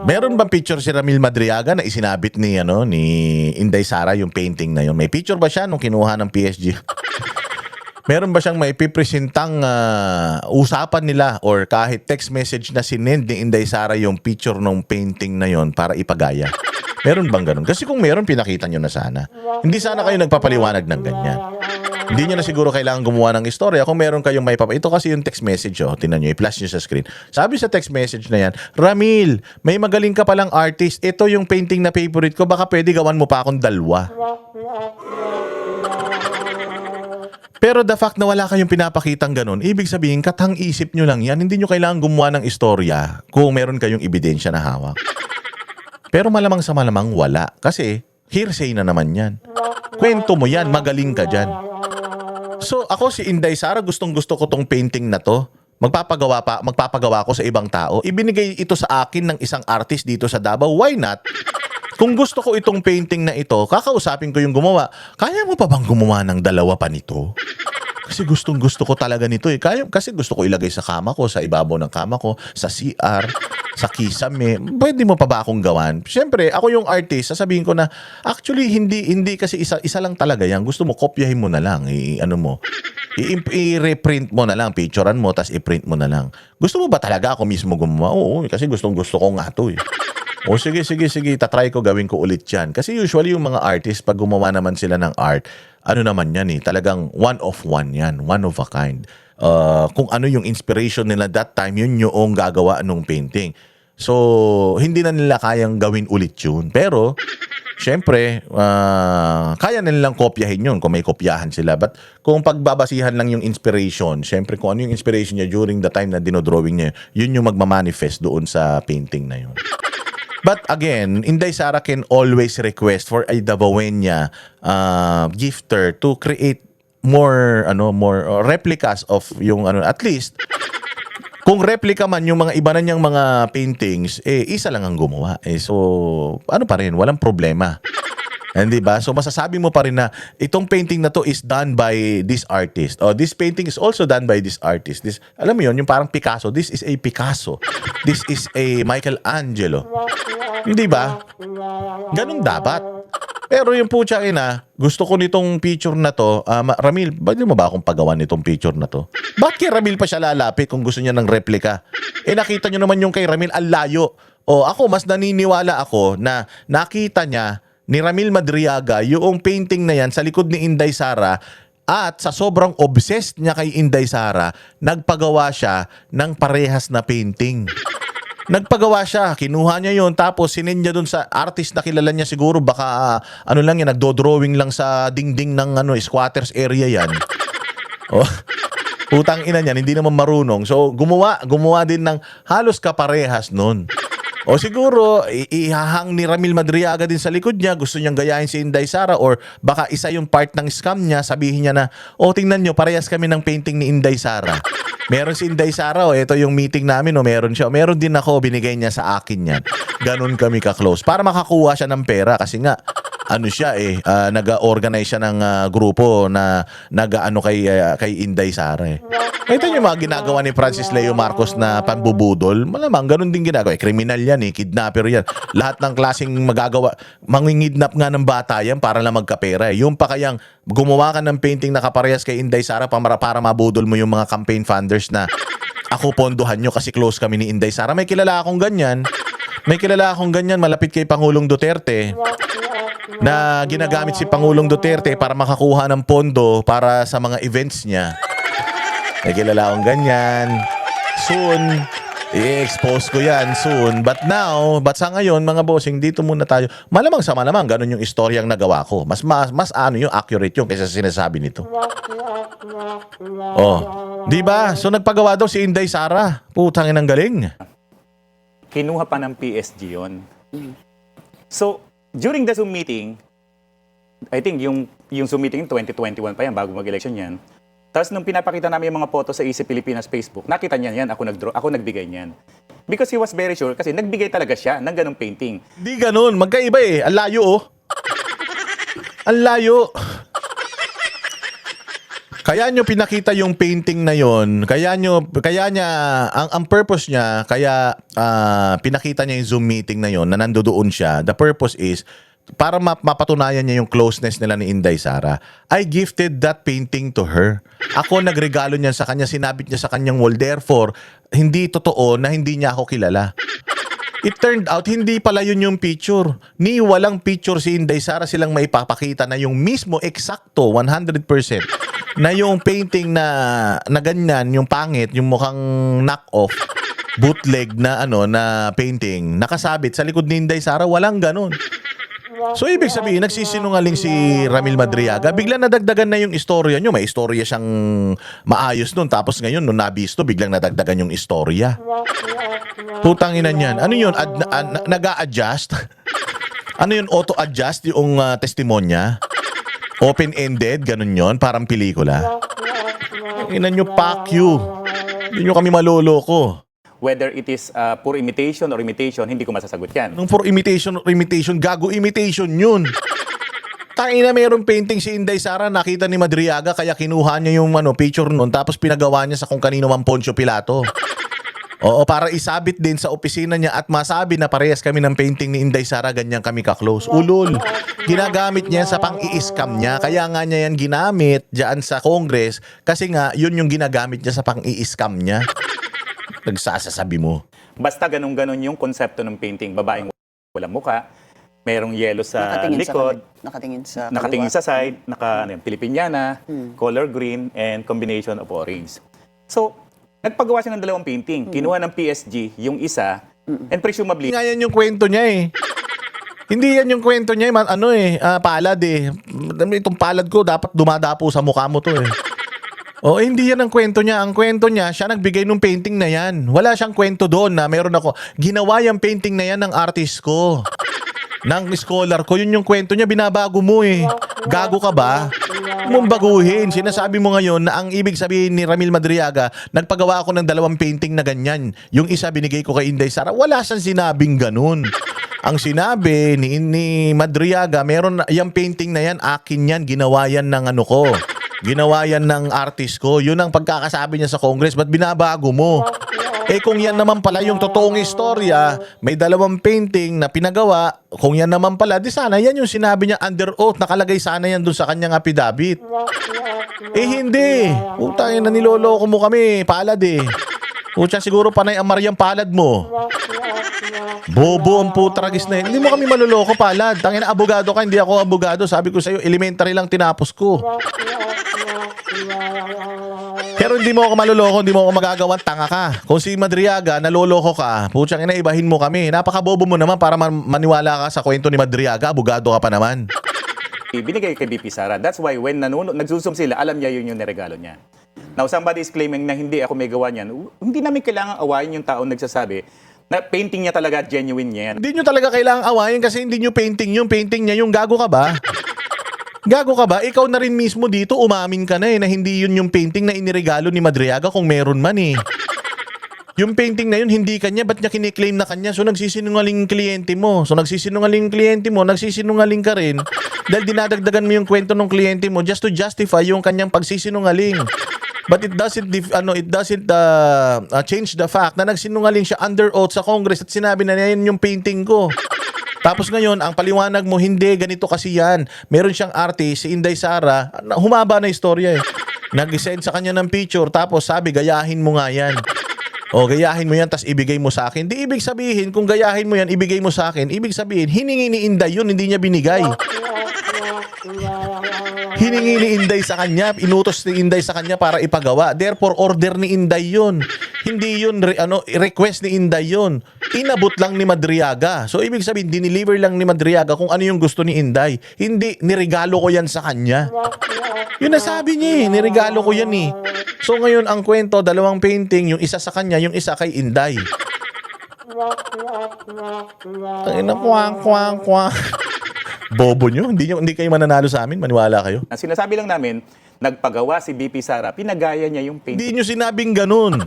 Speaker 3: Meron bang picture si Ramil Madriaga na isinabit ni Inday Sara yung painting na yun? May picture ba siya nung kinuha ng PSG? Meron ba siyang may pipresentang usapan nila or kahit text message na sinend ni Inday Sara yung picture ng painting na yon para ipagaya? Meron bang ganun? Kasi kung meron, pinakita nyo na sana. Hindi sana kayo nagpapaliwanag ng ganyan. Hindi nyo na siguro kailangan gumawa ng istorya kung meron kayong may ito kasi yung text message, tinan nyo, i-flash nyo sa screen. Sabi sa text message na yan, Ramil, may magaling ka palang artist. Ito yung painting na favorite ko. Baka pwede gawan mo pa akong dalawa. Pero the fact na wala kayong pinapakitang ganun, ibig sabihin, katang isip nyo lang yan. Hindi nyo kailangan gumawa ng istorya kung meron kayong ebidensya na hawak. Pero malamang sa malamang wala. Kasi hearsay na naman yan. Kwento mo yan, magaling ka dyan. So ako si Inday Sara, gustong-gusto ko tong painting na to. Magpapagawa ko sa ibang tao. Ibinigay ito sa akin ng isang artist dito sa Davao. Why not? Kung gusto ko itong painting na ito, kakausapin ko yung gumawa. Kaya mo pa bang gumawa ng dalawa pa nito? Kasi gustong-gusto ko talaga nito eh. Kasi gusto ko ilagay sa kama ko, sa ibabaw ng kama ko, sa CR, sa kisame. Pwede mo pa ba akong gawan? Siyempre, ako yung artist, sasabihin ko na, actually, hindi kasi isa lang talaga yan. Gusto mo, kopyahin mo na lang. I-reprint mo na lang, picturean mo, tapos i-print mo na lang. Gusto mo ba talaga ako mismo gumawa? Oo, kasi gustong-gusto ko nga to eh. O sige, tatry ko, gawin ko ulit yan. Kasi usually yung mga artist, pag gumawa naman sila ng art, ano naman yan eh, talagang one of one yan, one of a kind. Kung ano yung inspiration nila that time, yun yung gagawa nung painting. So, hindi na nila kayang gawin ulit yun. Pero, syempre, kaya na nilang kopyahin yun kung may kopyahan sila. But kung pagbabasihan lang yung inspiration, syempre kung ano yung inspiration niya during the time na dinodrawing niya, yun yung magmamanifest doon sa painting na yun. But again, Inday Sara can always request for a Davaoeña gifter to create more replicas of yung at least kung replica man yung mga iba na niyang mga paintings, isa lang ang gumawa. So pa rin, walang problema. Hindi ba? So masasabi mo pa rin na itong painting na to is done by this artist. This painting is also done by this artist. Alam mo yun, yung parang Picasso. This is a Picasso. This is a Michelangelo. Hindi ba? Ganun dapat. Pero yung putya gusto ko nitong picture na to. Ramil, pwede mo ba akong pagawan nitong picture na to? Bakit kay Ramil pa siya lalapit kung gusto niya ng replika? Nakita nyo naman yung kay Ramil, ang layo. Ako, mas naniniwala ako na nakita niya ni Ramil Madriaga yung painting na yan sa likod ni Inday Sara at sa sobrang obsessed niya kay Inday Sara, nagpagawa siya ng parehas na painting. Nagpagawa siya, kinuha niya yon, tapos sinend niya dun sa artist na kilala niya siguro, baka ano lang yan, nagdo-drawing lang sa dingding ng squatters area yan. Oh, utang ina niyan, hindi naman marunong. So gumawa din ng halos kaparehas nun. O siguro, ihahang ni Ramil Madriaga din sa likod niya, gusto niyang gayahin si Inday Sara, or baka isa yung part ng scam niya, sabihin niya na, tingnan niyo, parehas kami ng painting ni Inday Sara. Meron si Inday Sara, ito yung meeting namin, meron siya. Meron din ako, binigay niya sa akin yan. Ganon kami ka-close. Para makakuha siya ng pera, kasi nga, siya nag-organize siya ng grupo na nag-ano kay Inday Sara eh. Ito yung mga ginagawa ni Francis Leo Marcos na pambubudol. Malamang ganun din ginagawa. Kriminal yan kidnapper yan. Lahat ng klaseng magagawa, mangingidnap nga ng bata yan para lang magkapera eh. Yung pa kayang gumawa ka ng painting na kaparehas kay Inday Sara para mabudol mo yung mga campaign funders na ako pondohan nyo kasi close kami ni Inday Sara. May kilala akong ganyan. Malapit kay Pangulong Duterte na ginagamit si Pangulong Duterte para makakuha ng pondo para sa mga events niya. May kilala akong ganyan. Soon, i-expose ko yan soon. But sa ngayon, mga bossing, dito muna tayo. Malamang sa malamang, ganun yung istoryang nagawa ko. Mas yung accurate yung kaysa sinasabi nito. Di ba? So nagpagawa daw si Inday Sara. Putangin ang galing.
Speaker 5: Kinuha pa ng PSG yon. So, during the Zoom meeting, I think yung Zoom meeting 2021 pa yan, bago mag-election yan. Tapos nung pinapakita namin yung mga photo sa Easy Pilipinas Facebook, nakita niya yan, ako nagbigay niyan. Because he was very sure, kasi nagbigay talaga siya ng ganong painting.
Speaker 3: Di ganun, magkaiba eh. Ang layo Ang layo. Kaya nyo pinakita yung painting na yon, kaya niya, ang purpose niya, kaya pinakita niya yung Zoom meeting na yon, na nandoon siya, the purpose is, para mapatunayan niya yung closeness nila ni Inday Sara. I gifted that painting to her. Ako nagregalo niyan sa kanya, sinabit niya sa kanyang wall. Therefore, hindi totoo na hindi niya ako kilala. It turned out, hindi pala yun yung picture. Ni walang picture si Inday Sara, silang maipapakita na yung mismo, eksakto, 100%, na yung painting na ganyan, yung pangit, yung mukhang knock-off, bootleg na na painting, nakasabit sa likod ni Inday Sara, walang ganun. So ibig sabihin, nagsisinungaling si Ramil Madriaga. Biglang nadagdagan na yung istorya nyo. May istorya siyang maayos nun. Tapos ngayon, nung nabisto, biglang nadagdagan yung istorya. Putang ina niyan. Ano yun? Nag-a-adjust? Ano yun? Auto-adjust yung testimonya? Open-ended? Ganun yun? Parang pelikula? Ina nyo, fuck you. Hindi nyo kami maloloko.
Speaker 5: Whether it is pure imitation or imitation, hindi ko masasagot yan.
Speaker 3: Nung for imitation or imitation, gago imitation yun. Tangina, mayroong painting si Inday Sara, nakita ni Madriaga, kaya kinuha niya yung picture nun, tapos pinagawa niya sa kung kanino man Poncio Pilato. Oo, para isabit din sa opisina niya at masabi na parehas kami ng painting ni Inday Sara, ganyan kami ka-close. Ulol. Ginagamit niya sa pang-i-scam niya, kaya nga niya yan ginamit dyan sa Congress, kasi nga, yun yung ginagamit niya sa pang-i-scam niya. Nagsasasabi mo.
Speaker 5: Basta ganun-ganon yung konsepto ng painting. Babaeng walang muka, merong yelo sa
Speaker 4: Nakatingin
Speaker 5: likod,
Speaker 4: nakatingin sa
Speaker 5: side, Pilipiniana, color green, and combination of orange. So, nagpagawa siya ng dalawang painting. Kinuha ng PSG yung isa, and presumably,
Speaker 3: Nga yan yung kwento niya eh. Hindi yan yung kwento niya eh. Palad eh. Itong palad ko, dapat dumadapo sa mukha mo to eh. Hindi yan ang kwento niya. Ang kwento niya, siya nagbigay ng painting na yan. Wala siyang kwento doon na meron ako. Ginawa yung painting na yan ng artist ko. Ng scholar ko. Yun yung kwento niya. Binabago mo eh. Gago ka ba? Mong baguhin. Sinasabi mo ngayon na ang ibig sabihin ni Ramil Madriaga, nagpagawa ako ng dalawang painting na ganyan. Yung isa binigay ko kay Inday Sara. Wala siyang sinabing ganun. Ang sinabi ni Madriaga, meron yung painting na yan, akin yan, ginawa yan ng ko. Ginawa yan ng artist ko. Yun ang pagkakasabi niya sa Congress. Ba't binabago mo? Kung yan naman pala yung totoong istorya, may dalawang painting na pinagawa, kung yan naman pala, di sana yan yung sinabi niya under oath. Nakalagay sana yan dun sa kanyang affidavit. Hindi. Putang ina, niloloko mo kami. Palad eh. Pucha, siguro panay ang Mariang Palad mo. Bobo ang putragis na yun. Hindi mo kami maluloko, Palad. Tangina, abogado ka, hindi ako abogado. Sabi ko sa'yo, elementary lang tinapos ko. Pero hindi mo ako maluloko, hindi mo ako magagawan, tanga ka. Kung si Madriaga, naloloko ka, putsang ina, ibahin mo kami. Napakabobo mo naman para maniwala ka sa kwento ni Madriaga, abogado ka pa naman.
Speaker 5: Binigay kay BP Sara. That's why when nagsusum sila, alam niya yun yung niregalo niya. Now, somebody is claiming na hindi ako may gawa niyan. Hindi namin kailangan awayin yung taong nagsasabi na painting niya talaga, genuine niya yan.
Speaker 3: Hindi nyo talaga kailangang awayin kasi hindi nyo painting yung painting niya, yung gago ka ba? Gago ka ba? Ikaw na rin mismo dito, umamin ka na na hindi yun yung painting na iniregalo ni Madriaga kung meron man Yung painting na yun, hindi kanya, ba't niya kiniklaim na kanya? So nagsisinungaling kliyente mo. Nagsisinungaling ka rin dahil dinadagdagan mo yung kwento ng kliyente mo just to justify yung kanyang pagsisinungaling. But it doesn't change the fact na nagsinungaling siya under oath sa Congress at sinabi na yan yung painting ko. Tapos ngayon, ang paliwanag mo, hindi, ganito kasi yan. Meron siyang artist, si Inday Sara, humaba na istorya Nag-send sa kanya ng picture, tapos sabi, gayahin mo nga yan. O, gayahin mo yan, tapos ibigay mo sa akin. Di ibig sabihin, kung gayahin mo yan, ibigay mo sa akin, ibig sabihin, hiningi ni Inday yun, hindi niya binigay. Hiningi ni Inday sa kanya, inutos ni Inday sa kanya para ipagawa. Therefore, order ni Inday yun. Hindi yun, request ni Inday yun. Inabot lang ni Madriaga. So, ibig sabihin, dineliver lang ni Madriaga kung ano yung gusto ni Inday. Hindi, niregalo ko yan sa kanya. Yun nasabi niya niregalo ko yan So, ngayon, ang kwento, dalawang painting, yung isa sa kanya, yung isa kay Inday. Ay, kwang. Bobo nyo. Hindi kayo mananalo sa amin. Maniwala kayo.
Speaker 5: Ang sinasabi lang namin, nagpagawa si BP Sara, pinagaya niya yung painting.
Speaker 3: Hindi nyo sinabing ganun.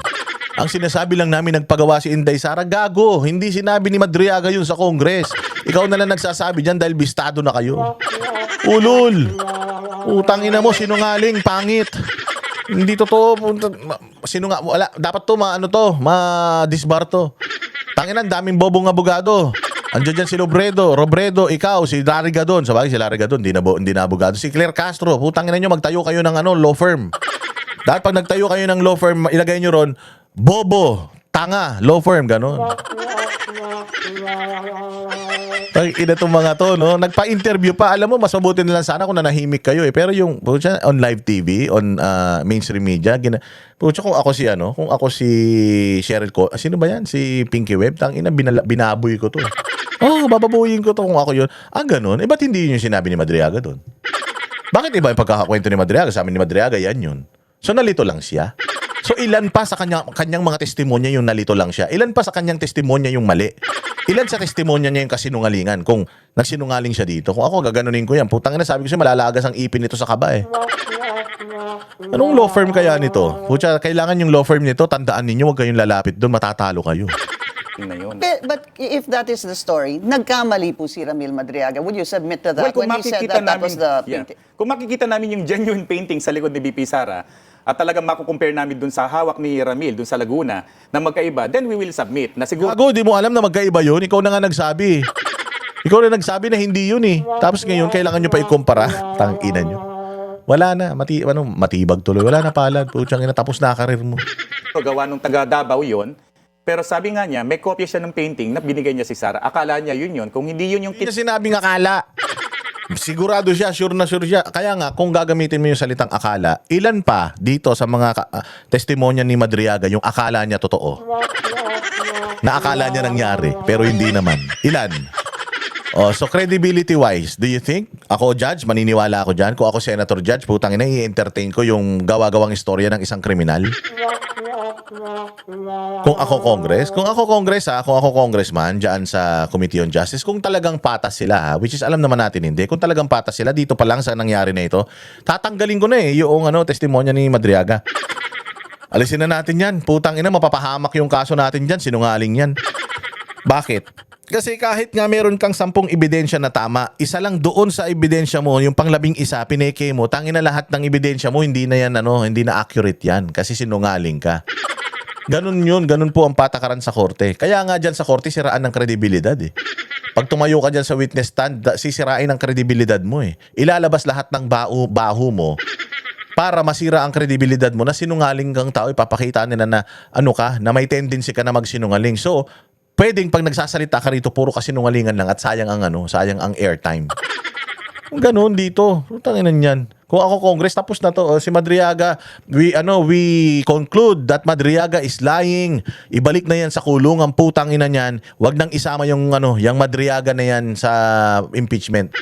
Speaker 3: Ang sinasabi lang namin, nagpagawa si Inday Sara, gago. Hindi sinabi ni Madriaga yun sa Congress. Ikaw na lang nagsasabi dyan dahil bistado na kayo. Ulul. Utangina mo, sinungaling, pangit. Hindi totoo. Wala. Dapat to, ma-disbar to. Tangina, daming bobong abogado. Andiyan dyan si Robredo, ikaw, si Larry Gadon. Sabagay si Larry Gadon, hindi na abogado. Si Claire Castro, putangin nyo, magtayo kayo ng law firm. Dahil pag nagtayo kayo ng law firm, ilagay nyo ron, bobo, tanga, law firm, gano'n. Ina itong mga to, no? Nagpa-interview pa. Alam mo, mas mabuti na lang sana kung nanahimik kayo Pero yung, on live TV, on mainstream media, kung ako si Cheryl ko, sino ba yan? Si Pinky Web? Tangina, binaboy ko to. Bababuyin ko to kung ako yun. Ganun. Ba't hindi yun yung sinabi ni Madriaga doon? Bakit iba yung pagkakakwento ni Madriaga? Sa amin ni Madriaga, yan yun. So, nalito lang siya. So, ilan pa sa kanyang mga testimonya yung nalito lang siya? Ilan pa sa kanyang testimonya yung mali? Ilan sa testimonya niya yung kasinungalingan? Kung nagsinungaling siya dito, kung ako gaganunin ko yan, putang ina, sabi ko siya, malalagas ang ipin nito sa kaba Anong law firm kaya nito? Pucha, kailangan yung law firm nito, tandaan ninyo, huwag kayong lalapit doon, matatalo kayo.
Speaker 5: Na yun.
Speaker 4: But if that is the story, nagkamali po si Ramil Madriaga. Would you submit to that
Speaker 5: Well,
Speaker 4: when he said that was the painting?
Speaker 5: Kung makikita namin yung genuine painting sa likod ni BP Sara, at talagang makukompare namin dun sa hawak ni Ramil, dun sa Laguna, na magkaiba, then we will submit. Na siguro,
Speaker 3: Di mo alam na magkaiba yun? Ikaw na nga nagsabi. Ikaw na nagsabi na hindi yun Tapos ngayon, kailangan nyo pa ikumpara. Tangina nyo. Wala na. Matibag tuloy. Wala na palad. Putsang ina, tapos na karir mo.
Speaker 5: gawa nung taga Davao yun. Pero sabi nga niya, may kopya siya ng painting na binigay niya si Sara. Akala niya yun. Kung hindi yun yung
Speaker 3: Hindi niya sinabing akala. Sigurado siya, sure na sure siya. Kaya nga, kung gagamitin mo yung salitang akala, ilan pa dito sa mga testimonya ni Madriaga yung akala niya totoo? Na akala niya nangyari, pero hindi naman. Ilan? So credibility-wise, do you think? Ako, judge, maniniwala ako dyan. Kung ako senator judge, putang ina, i-entertain ko yung gawa-gawang istorya ng isang kriminal. Kung ako congressman dyan sa Committee on Justice, kung talagang patas sila, which is alam naman natin hindi, kung talagang patas sila, dito pa lang sa nangyari na ito, tatanggalin ko na yung testimonya ni Madriaga. Alisin na natin yan. Putang ina, mapapahamak yung kaso natin dyan. Sinungaling yan. Bakit? Kasi kahit nga meron kang 10 ebidensya na tama, isa lang doon sa ebidensya mo, yung pang-11, pineke mo, tangina lahat ng ebidensya mo, hindi na yan, hindi na accurate yan. Kasi sinungaling ka. Ganun yun, ganun po ang patakaran sa korte. Kaya nga dyan sa korte, siraan ng kredibilidad Pag tumayo ka dyan sa witness stand, sisirain ang kredibilidad mo Ilalabas lahat ng baho mo para masira ang kredibilidad mo na sinungaling kang tao, ipapakita nila na ano ka, na may tendency ka na magsinungaling. So, pwedeng pag nagsasalita ka rito, puro kasinungalingan lang at sayang ang airtime. Kung ganun dito, tanginan yan. Kung ako Congress, tapos na to. Si Madriaga, we conclude that Madriaga is lying. Ibalik na yan sa kulong ang putang ina niyan. Wag nang isama yung Madriaga na yan sa impeachment.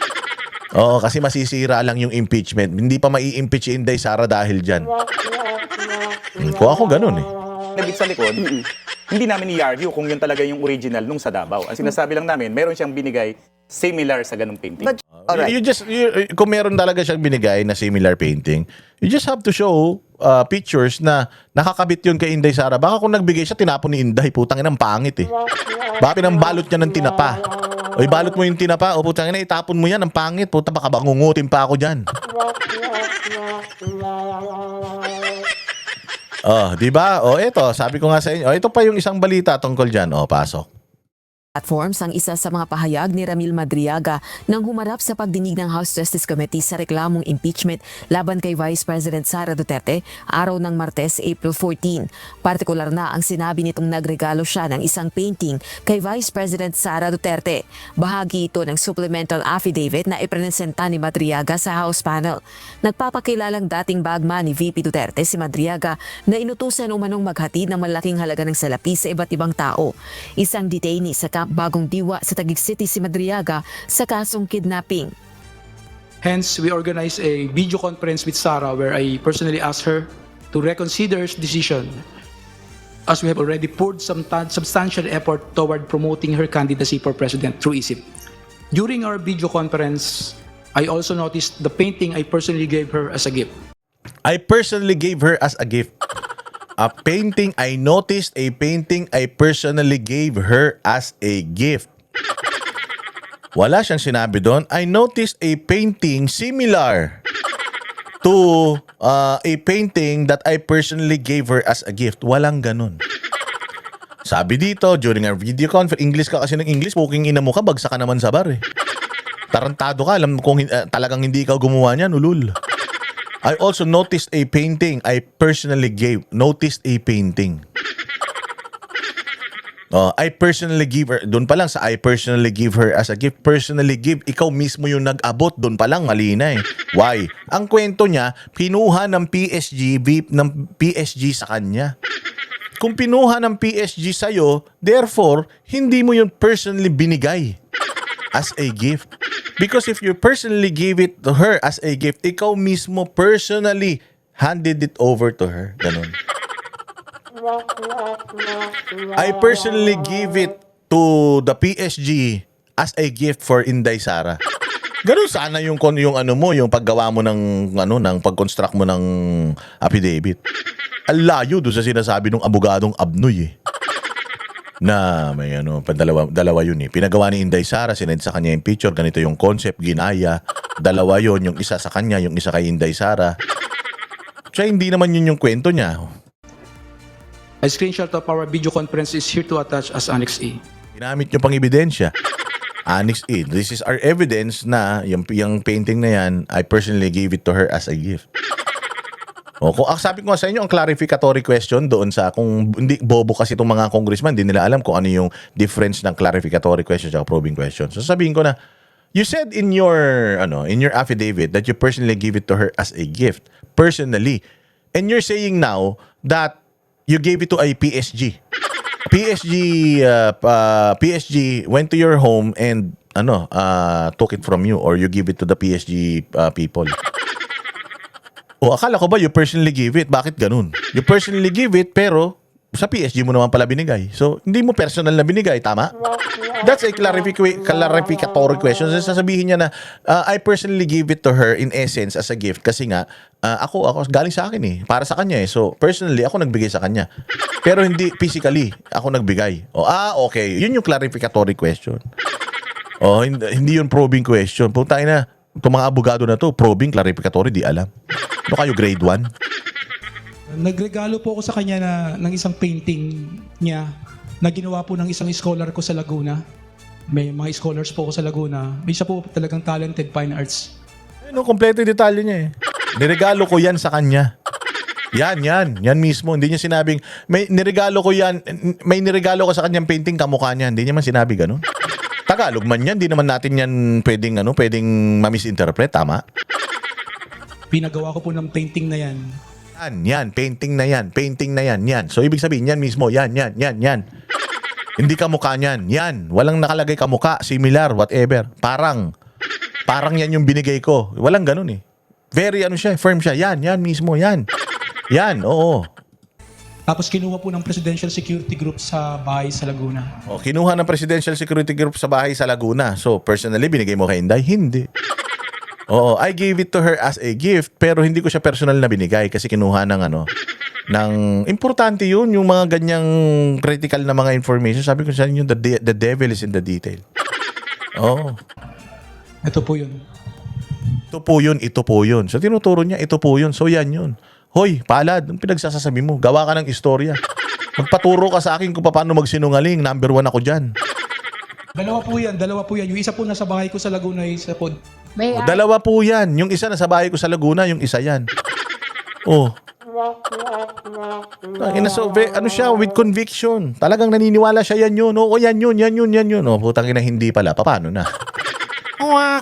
Speaker 3: Oo, kasi masisira lang yung impeachment. Hindi pa mai-impeach si Inday Sara dahil dyan. Kung ako ganun eh.
Speaker 5: Nabit sa likod, hindi namin i-argue kung yun talaga yung original nung sa Davao. Ang sinasabi lang namin, meron siyang binigay similar sa ganung painting.
Speaker 4: But, alright.
Speaker 3: Kung meron talaga siyang binigay na similar painting, you just have to show pictures na nakakabit yun kay Inday Sara. Baka kung nagbigay siya, tinapon ni Inday. Putang ina, ang pangit eh. Baka pinambalot niya ng tinapa. O ibalot mo yung tinapa. O putang ina, itapon mo yan. Ang pangit. Puta, baka bangungutin pa ako dyan. Oh, di ba? Oh, eto, sabi ko nga sa inyo. Oh, ito pa yung isang balita tungkol diyan. Oh, pasok.
Speaker 6: Platforms ang isa sa mga pahayag ni Ramil Madriaga nang humarap sa pagdinig ng House Justice Committee sa reklamong impeachment laban kay Vice President Sara Duterte araw ng Martes, April 14. Partikular na ang sinabi nitong nagregalo siya ng isang painting kay Vice President Sara Duterte. Bahagi ito ng supplemental affidavit na ipresenta ni Madriaga sa House panel. Nagpapakilalang dating bagman ni VP Duterte si Madriaga na inutusan umanong maghatid ng malaking halaga ng salapi sa iba't ibang tao. Isang detainee sa Bagong Diwa sa Taguig City si Madriaga sa kasong kidnapping.
Speaker 7: Hence, we organized a video conference with Sara where I personally asked her to reconsider her decision, as we have already poured some substantial effort toward promoting her candidacy for president through ISIP. During our video conference, I also noticed the painting I personally gave her as a gift.
Speaker 3: I personally gave her as a gift. A painting, I noticed a painting I personally gave her as a gift. Wala siyang sinabi doon. I noticed a painting similar to a painting that I personally gave her as a gift. Walang ganun. Sabi dito, during our video conference, English ka kasi ng English, puking ina mo ka, bagsak ka naman sa bar eh. Tarantado ka, alam mo kung talagang hindi ikaw gumawa niyan, ulul. I also noticed a painting I personally gave. Noticed a painting. I personally give her. Doon pa lang sa I personally give her as a gift. Personally give. Ikaw mismo yung nag-abot. Doon pa lang mali na eh. Why? Ang kwento niya, pinuha ng PSG sa kanya. Kung pinuha ng PSG sa'yo, therefore, hindi mo yun personally binigay as a gift. Because if you personally gave it to her as a gift, ikaw mismo personally handed it over to her. Ganun. I personally give it to the PSG as a gift for Inday Sara. Ganun sana yung paggawa mo ng pag-construct mo ng affidavit. Ang layo doon sa sinasabi ng abogadong Abnoy eh. Na may dalawa yun eh. Pinagawa ni Inday Sara, sinend sa kanya yung picture, ganito yung concept, ginaya. Dalawa yun, yung isa sa kanya, yung isa kay Inday Sara. So hindi naman yun yung kwento niya.
Speaker 7: A screenshot of our video conference is here to attach as Annex A.
Speaker 3: Ginamit nyo pang ebidensya. Annex A. This is our evidence na yung painting na yan, I personally gave it to her as a gift. Kung sabi ko nga sa inyo, ang clarificatory question doon sa kung hindi bobo kasi itong mga congressman, hindi nila alam kung ano yung difference ng clarificatory question at probing question. So sabihin ko na, you said in your affidavit that you personally give it to her as a gift, personally. And you're saying now that you gave it to a PSG. PSG went to your home and took it from you or you give it to the PSG people. Akala ko ba you personally give it? Bakit ganun? You personally give it pero sa PSG mo naman pala binigay. So, hindi mo personal na binigay, tama? That's a clarificatory question. So, sasabihin niya na, I personally give it to her in essence as a gift kasi nga, ako galing sa akin eh. Para sa kanya eh. So, personally, ako nagbigay sa kanya. Pero hindi physically, ako nagbigay. Okay. Yun yung clarificatory question. Hindi yun probing question. Punta na, itong mga abogado na to, probing, clarificatory, di alam. Ano kayo, grade 1?
Speaker 8: Nagregalo po ako sa kanya ng isang painting niya na ginawa po ng isang scholar ko sa Laguna. May mga scholars po ako sa Laguna. May isa po talagang talented fine arts.
Speaker 3: Kompleto yung detalye niya eh. Niregalo ko yan sa kanya. Yan mismo. Hindi niya sinabing, may niregalo ko yan, may niregalo ko sa kanyang painting, kamukha niya. Hindi niya man sinabi ganun. Tagalog man yan, hindi naman natin yan pwedeng, pwedeng ma-misinterpret, tama?
Speaker 8: Pinagawa ko po ng painting na yan.
Speaker 3: Yan, painting na yan. So, ibig sabihin, yan mismo, yan. Hindi kamukha niyan, yan. Walang nakalagay kamukha, similar, whatever. Parang yan yung binigay ko. Walang ganun eh. Very firm siya. Yan mismo, yan. Yan, oo.
Speaker 8: Tapos kinuha po ng Presidential Security Group sa bahay sa Laguna.
Speaker 3: O, kinuha ng Presidential Security Group sa bahay sa Laguna. So, personally, binigay mo kay Inday? Hindi. Oo, I gave it to her as a gift, pero hindi ko siya personal na binigay kasi kinuha ng importante yun, yung mga ganyang critical na mga information. Sabi ko sa inyo, the devil is in the detail. Oo.
Speaker 8: Ito po yun.
Speaker 3: Ito po yun. So, tinuturo niya, ito po yun. So, yan yun. Hoy, palad, ang pinagsasasabi mo, gawa ka ng istorya. Magpaturo ka sa akin kung paano magsinungaling. Number 1 ako dyan.
Speaker 8: Dalawa po yan. Yung isa po nasa bahay ko sa Laguna, isa po.
Speaker 3: O, dalawa po yan. Yung isa nasa bahay ko sa Laguna, yung isa yan. Oh. Siya, with conviction. Talagang naniniwala siya yan yun. Oo, yan yun. O, putang ina, hindi pala. Paano na?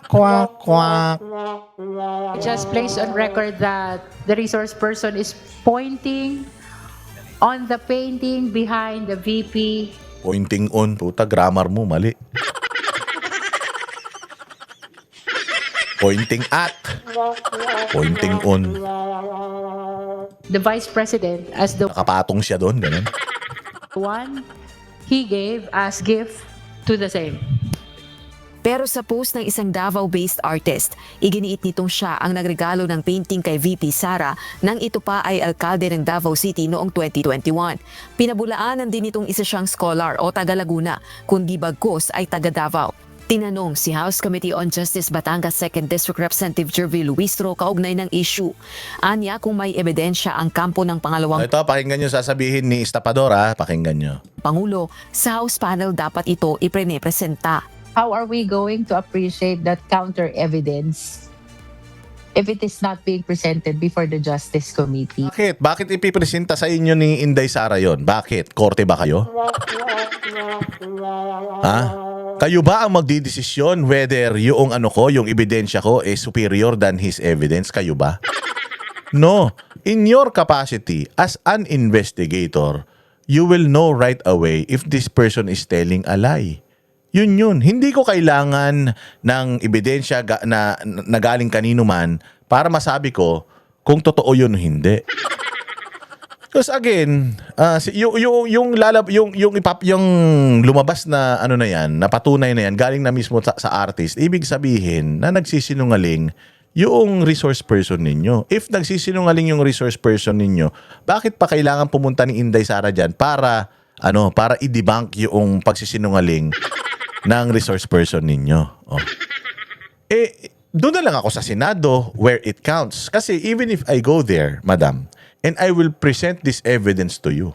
Speaker 3: Quack.
Speaker 9: Just place on record that the resource person is pointing on the painting behind the VP.
Speaker 3: Pointing on. Puta, grammar mo, mali. Pointing at. Pointing on.
Speaker 9: The Vice President as the
Speaker 3: Nakapatong siya doon, ganun.
Speaker 9: one he gave as gift to the same.
Speaker 6: Pero sa post ng isang Davao-based artist, iginiit nitong siya ang nagregalo ng painting kay VP Sara nang ito pa ay alkalde ng Davao City noong 2021. Pinabulaanan din itong isa siyang scholar o taga Laguna, kundi bagkus ay taga Davao. Tinanong si House Committee on Justice Batangas 2nd District Representative Jervy Luistro kaugnay ng issue. Anya kung may ebidensya ang kampo ng pangalawang
Speaker 3: Ito, pakinggan nyo sasabihin ni Estapadora. Pakinggan nyo.
Speaker 6: Pangulo, sa House panel dapat ito iprenepresenta.
Speaker 9: How are we going to appreciate that counter evidence if it is not being presented before the Justice Committee?
Speaker 3: Bakit? Bakit ipipresenta sa inyo ni Inday Sara yon? Bakit? Korte ba kayo? Ha? Kayo ba ang magdidesisyon whether yung yung ebidensya ko is superior than his evidence? Kayo ba? No. In your capacity as an investigator, you will know right away if this person is telling a lie. Yun. Hindi ko kailangan ng ebidensya na galing kanino man para masabi ko kung totoo yun o hindi. Because again, yung lumabas na na yan, na patunay na yan, galing na mismo sa artist, ibig sabihin na nagsisinungaling yung resource person ninyo. If nagsisinungaling yung resource person ninyo, bakit pa kailangan pumunta ni Inday Sara dyan para i-debunk yung pagsisinungaling ng resource person ninyo? Oh. Doon na lang ako sa Senado where it counts. Kasi even if I go there, madam, and I will present this evidence to you,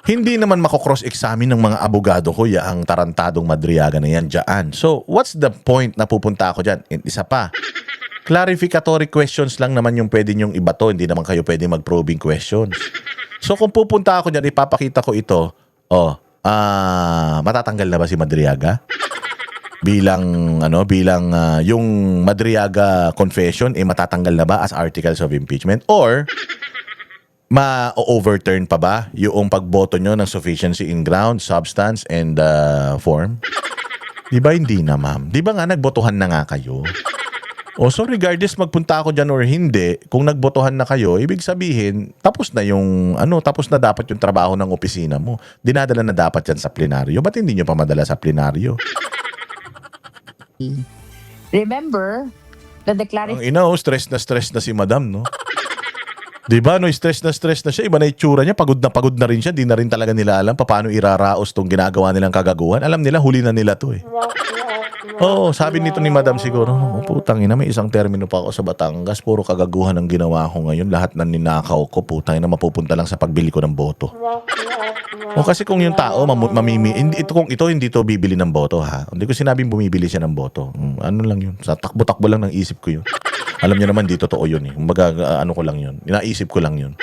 Speaker 3: hindi naman mako-cross-examine ng mga abogado ko ang tarantadong Madriaga na yan dyan. So, what's the point na pupunta ako dyan? And isa pa, clarificatory questions lang naman yung pwede nyong ibato. Hindi naman kayo pwede mag-probing questions. So, kung pupunta ako dyan, ipapakita ko ito, matatanggal na ba si Madriaga? Bilang yung Madriaga confession matatanggal na ba as articles of impeachment, or ma-overturn pa ba yung pagboto nyo ng sufficiency in ground, substance, and form? Di ba hindi na, ma'am? Di ba nga nagbotohan na nga kayo? So regardless magpunta ako dyan or hindi, kung nagbotohan na kayo, ibig sabihin, tapos na dapat yung trabaho ng opisina mo. Dinadala na dapat yan sa plenaryo. Ba't hindi nyo pa madala sa plenaryo?
Speaker 9: Remember that the clarification
Speaker 3: stress na si madam, no? Diba, stress na siya. Iba na itsura niya, pagod na rin siya. Di na rin talaga nila alam paano iraraos tong ginagawa nilang kagaguhan. Alam nila, huli na nila to Oo, sabi nito ni Madam siguro, oh, putang ina, may isang termino pa ako sa Batangas, puro kagaguhan ang ginawa ko ngayon, lahat ng ninakaw ko, putang ina, mapupunta lang sa pagbili ko ng boto. O kasi kung yung tao, hindi to bibili ng boto ha. Hindi ko sinabing bumibili siya ng boto. Ano lang yun, sa takbo-takbo lang ng isip ko yun. Alam niyo naman, di totoo yun eh. Kumbaga, ano ko lang yun, inaisip ko lang yun.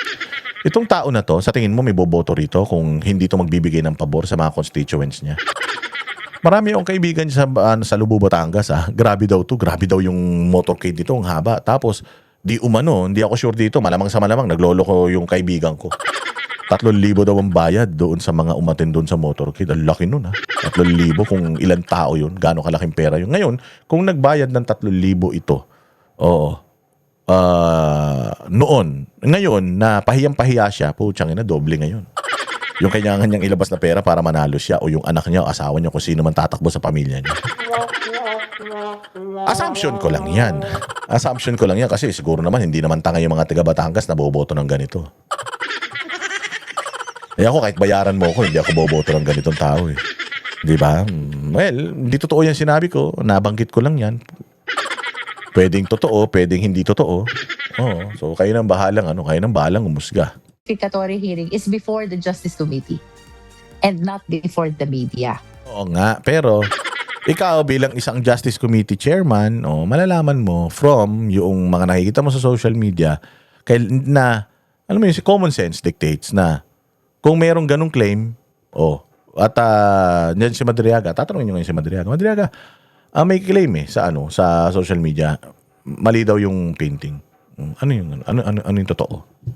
Speaker 3: Itong tao na to, sa tingin mo may boboto rito kung hindi to magbibigay ng pabor sa mga constituents niya? Marami akong kaibigan sa Lubo, Batangas ha. Grabe daw yung motorcade dito, ang haba. Tapos, hindi ako sure dito. Malamang sa malamang, naglolo ko yung kaibigan ko. 3,000 daw ang bayad doon sa mga umattend doon sa motorcade. Ang laki nun ha. 3,000 kung ilang tao yun. Gaano kalaking pera yun. Ngayon, kung nagbayad ng 3,000 ito, noon, ngayon, na pahiyang-pahiya siya, putsang ina, doble ngayon. Yung kailangan niyang ilabas na pera para manalo siya o yung anak niya o asawa niya kung sino man tatakbo sa pamilya niya. Assumption ko lang yan. Kasi siguro naman hindi naman tanga yung mga taga Batangas na boboto ng ganito. Ako kahit bayaran mo ako, hindi ako boboto ng ganitong tao eh. Di ba? Well, hindi totoo yan sinabi ko. Nabanggit ko lang yan. Pwedeng totoo, pwedeng hindi totoo. So kayo nang bahalang umusga.
Speaker 10: Verificatory hearing is before the Justice Committee and not before the media.
Speaker 3: Oo nga, pero ikaw bilang isang Justice Committee chairman, malalaman mo from yung mga nakikita mo sa social media na, alam mo yun, si common sense dictates na kung merong ganong claim, yan si Madriaga, tatanungin nyo ngayon si Madriaga, may claim sa social media, mali daw yung painting. Ano yung totoo?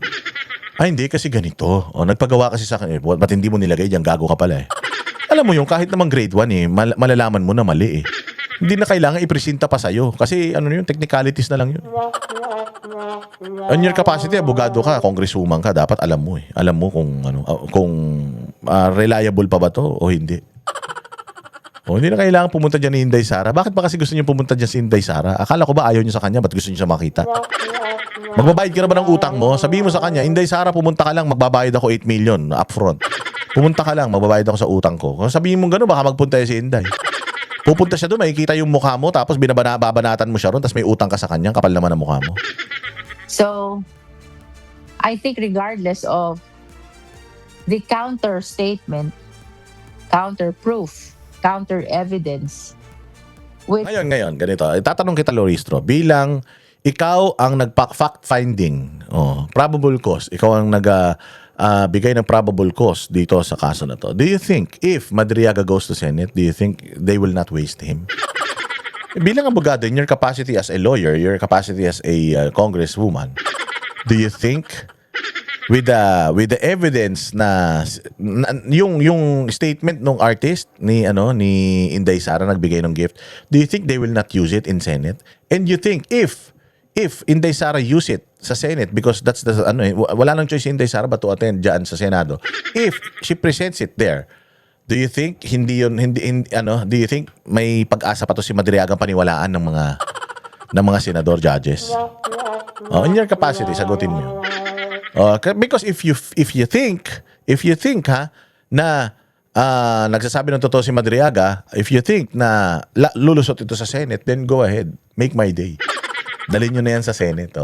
Speaker 3: Hindi kasi ganito. Nagpagawa kasi sa akin, ba't hindi mo nilagay diyan, gago ka pala eh. Alam mo yung kahit naman grade 1 malalaman mo na mali eh. Hindi na kailangan ipresenta pa sa'yo. Kasi technicalities na lang yun. On your capacity, abogado ka, congresswoman ka, dapat alam mo eh. Alam mo kung reliable pa ba to o hindi. Hindi na kailangan pumunta dyan ni Inday Sara. Bakit ba kasi gusto niyo pumunta dyan si Inday Sara? Akala ko ba ayaw niyo sa kanya? Ba't gusto niyo siya makita? Magbabayad ka na ba ng utang mo? Sabihin mo sa kanya, Inday Sara, pumunta ka lang, magbabayad ako 8 million upfront. Pumunta ka lang, magbabayad ako sa utang ko. Kung sabihin mo gano'n, baka magpunta si Inday. Pupunta siya doon, makikita yung mukha mo, tapos babanatan mo siya ron, tapos may utang ka sa kanya, kapal naman ang mukha mo.
Speaker 10: So, I think regardless of the counter statement, counter proof, counter evidence,
Speaker 3: Ngayon, ganito. Tatanong kita, Loristro, bilang ikaw ang nag-fact-finding, probable cause, ikaw ang bigay ng probable cause dito sa kaso na to. Do you think if Madriaga goes to Senate, do you think they will not waste him? Bilang abogado, in your capacity as a lawyer, your capacity as a congresswoman, do you think with the evidence na yung statement ng artist ni Inday Sara nagbigay ng gift, do you think they will not use it in Senate? And you think if Inday Sara use it sa Senate, because that's wala nang choice si Inday Sara but to attend diyan sa Senado, if she presents it there, do you think do you think may pag-asa pa to si Madriaga paniwalaan ng mga senador, judges? In your capacity, sagutin mo yun. Because if you think na nagsasabi ng totoo si Madriaga, if you think na lulusot ito sa Senate, then go ahead, make my day. Dalhin nyo na yan sa Senate.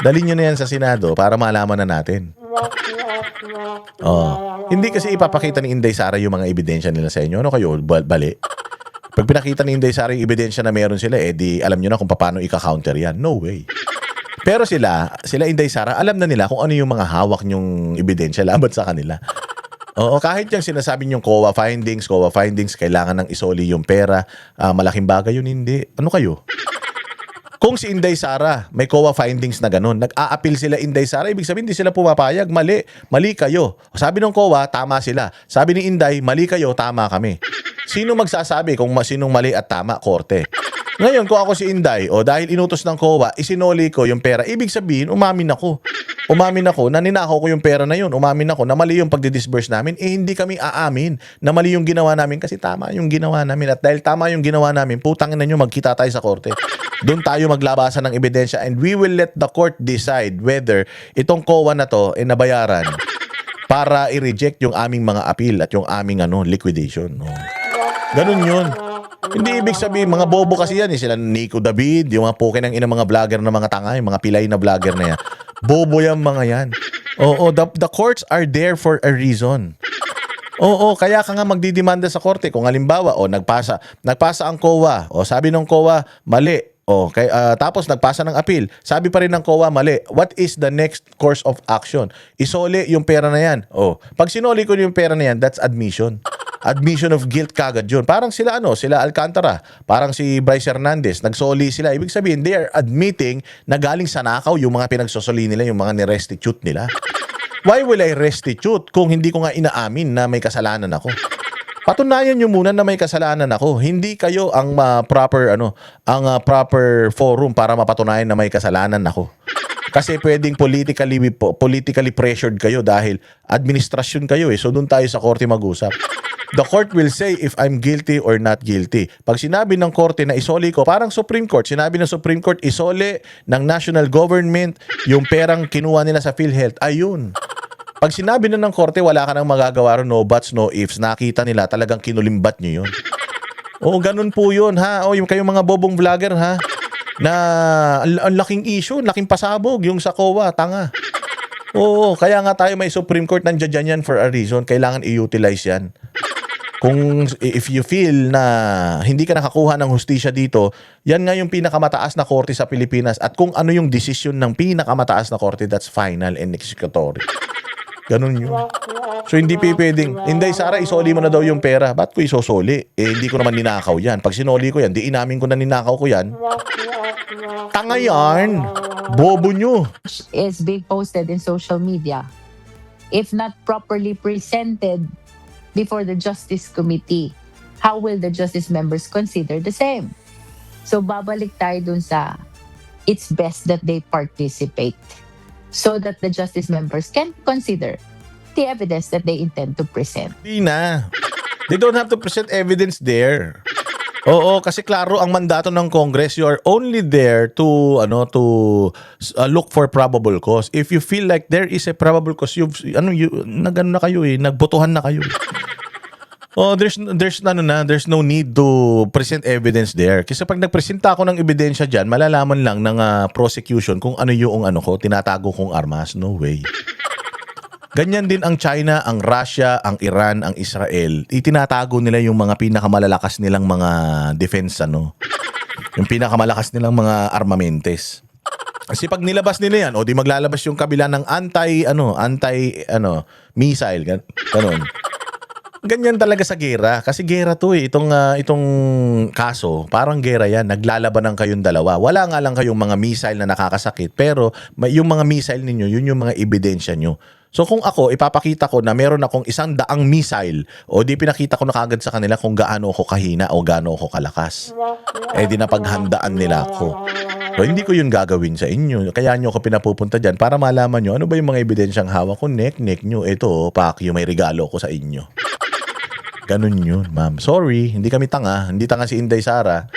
Speaker 3: Dalhin nyo na yan sa Senado para malaman na natin. Hindi kasi ipapakita ni Inday Sara yung mga ebidensya nila sa inyo. Ano kayo? Bali. Pag pinakita ni Inday Sara yung ebidensya na meron sila, di alam nyo na kung paano ika-counter yan. No way. Pero sila Inday Sara, alam na nila kung ano yung mga hawak nyong ebidensya laban sa kanila. Kahit yung sinasabi nyong COA findings, kailangan ng isoli yung pera, malaking bagay yun, hindi. Ano kayo? Kung si Inday Sara may COA findings na ganun, nag-a-appeal sila Inday Sara, ibig sabihin hindi sila pumapayag, mali kayo. Sabi ng COA, tama sila. Sabi ni Inday, mali kayo, tama kami. Sino magsasabi kung sinong mali at tama? Korte. Ngayon, kung ako si Inday, dahil inutos ng COA, isinoli ko yung pera, ibig sabihin, umamin ako na ninakaw ko yung pera na yun. Umamin ako na mali yung pagdi-disburse namin. Hindi kami aamin na mali yung ginawa namin kasi tama yung ginawa namin. At dahil tama yung ginawa namin, putangin na nyo, magkita tayo sa korte. Doon tayo maglabasan ng ebidensya and we will let the court decide whether itong COA na to ay nabayaran para i-reject yung aming mga appeal at yung aming liquidation. Ganun yun. Hindi ibig sabihin, mga bobo kasi yan. Sila Nico David, yung mga poke ng ina mga vlogger na mga tanga, yung mga pilay na vlogger na yan. Bobo yan mga yan. Oo, the courts are there for a reason. Oo, kaya ka nga magdidemanda sa korte. Kung halimbawa, nagpasa ang COA. Sabi ng COA, mali. Tapos nagpasa ng appeal. Sabi pa rin ng COA, mali. What is the next course of action? Isole yung pera na yan. Pag sinoli ko yung pera na yan, that's admission. Admission of guilt kagad yun. Parang sila Alcantara. Parang si Bryce Hernandez. Nagsoli sila. Ibig sabihin, they are admitting na galing sa nakaw yung mga pinagsosoli nila, yung mga nirestitute nila. Why will I restitute kung hindi ko nga inaamin na may kasalanan ako? Patunayan nyo muna na may kasalanan ako. Hindi kayo ang proper forum para mapatunayan na may kasalanan ako. Kasi pwedeng politically pressured kayo dahil administrasyon kayo So doon tayo sa korte mag-usap. The court will say if I'm guilty or not guilty. Pag sinabi ng korte na isoli ko, parang Supreme Court, sinabi ng Supreme Court isoli ng national government yung perang kinuha nila sa PhilHealth. Ayun. Pag sinabi na ng korte, wala ka nang magagawa ron, no buts, no ifs. Nakita nila, talagang kinulimbat nyo yun. Ganun po yun, ha? Yung kayong mga bobong vlogger, ha? Na ang laking issue, laking pasabog, yung sa COA, tanga. Kaya nga tayo may Supreme Court, nandiyan yan for a reason. Kailangan i-utilize yan. If you feel na hindi ka nakakuha ng hustisya dito, yan nga yung pinakamataas na korte sa Pilipinas. At kung ano yung desisyon ng pinakamataas na korte, that's final and executory. Ganun yun. So hindi pwedeng, Inday Sara, isoli mo na daw yung pera. Ba't ko isosoli? Hindi ko naman ninakaw yan. Pag sinoli ko yan, di inamin ko na ninakaw ko yan. Tanga yan. Bobo nyo.
Speaker 10: Is being posted in social media. If not properly presented before the Justice Committee, how will the Justice members consider the same? So babalik tayo dun sa it's best that they participate so that the Justice members can consider the evidence that they intend to present.
Speaker 3: Di na. They don't have to present evidence there. Kasi klaro ang mandato ng Congress. You are only there to look for probable cause. If you feel like there is a probable cause, nagbotohan na kayo. There's no need to present evidence there. Kasi pag nagpresenta ako ng ebidensya diyan, malalaman lang ng prosecution kung ano yung tinatago kong armas. No way. Ganyan din ang China, ang Russia, ang Iran, ang Israel. Itinatago nila yung mga pinakamalalakas nilang mga defense yung pinakamalalakas nilang mga armamentes. Kasi pag nilabas nila yan, di maglalabas yung kabila ng missile, ganun. Ganyan talaga sa gera. Kasi gera to itong kaso, parang gera yan. Naglalabanan kayong dalawa. Wala nga lang kayong mga missile na nakakasakit, pero yung mga missile ninyo, yun yung mga ebidensya nyo. So kung ako, ipapakita ko na meron akong 100 missile, di pinakita ko na kagad sa kanila kung gaano ako kahina o gaano ako kalakas. Di napaghandaan nila ako. So hindi ko yun gagawin sa inyo. Kaya nyo ako pinapupunta dyan para malaman nyo ano ba yung mga ebidensyang hawak ko. Neck nyo. Ito, pakyo, may regalo ko sa inyo. Ganun yun, ma'am. Sorry, hindi kami tanga. Hindi tanga si Inday Sara.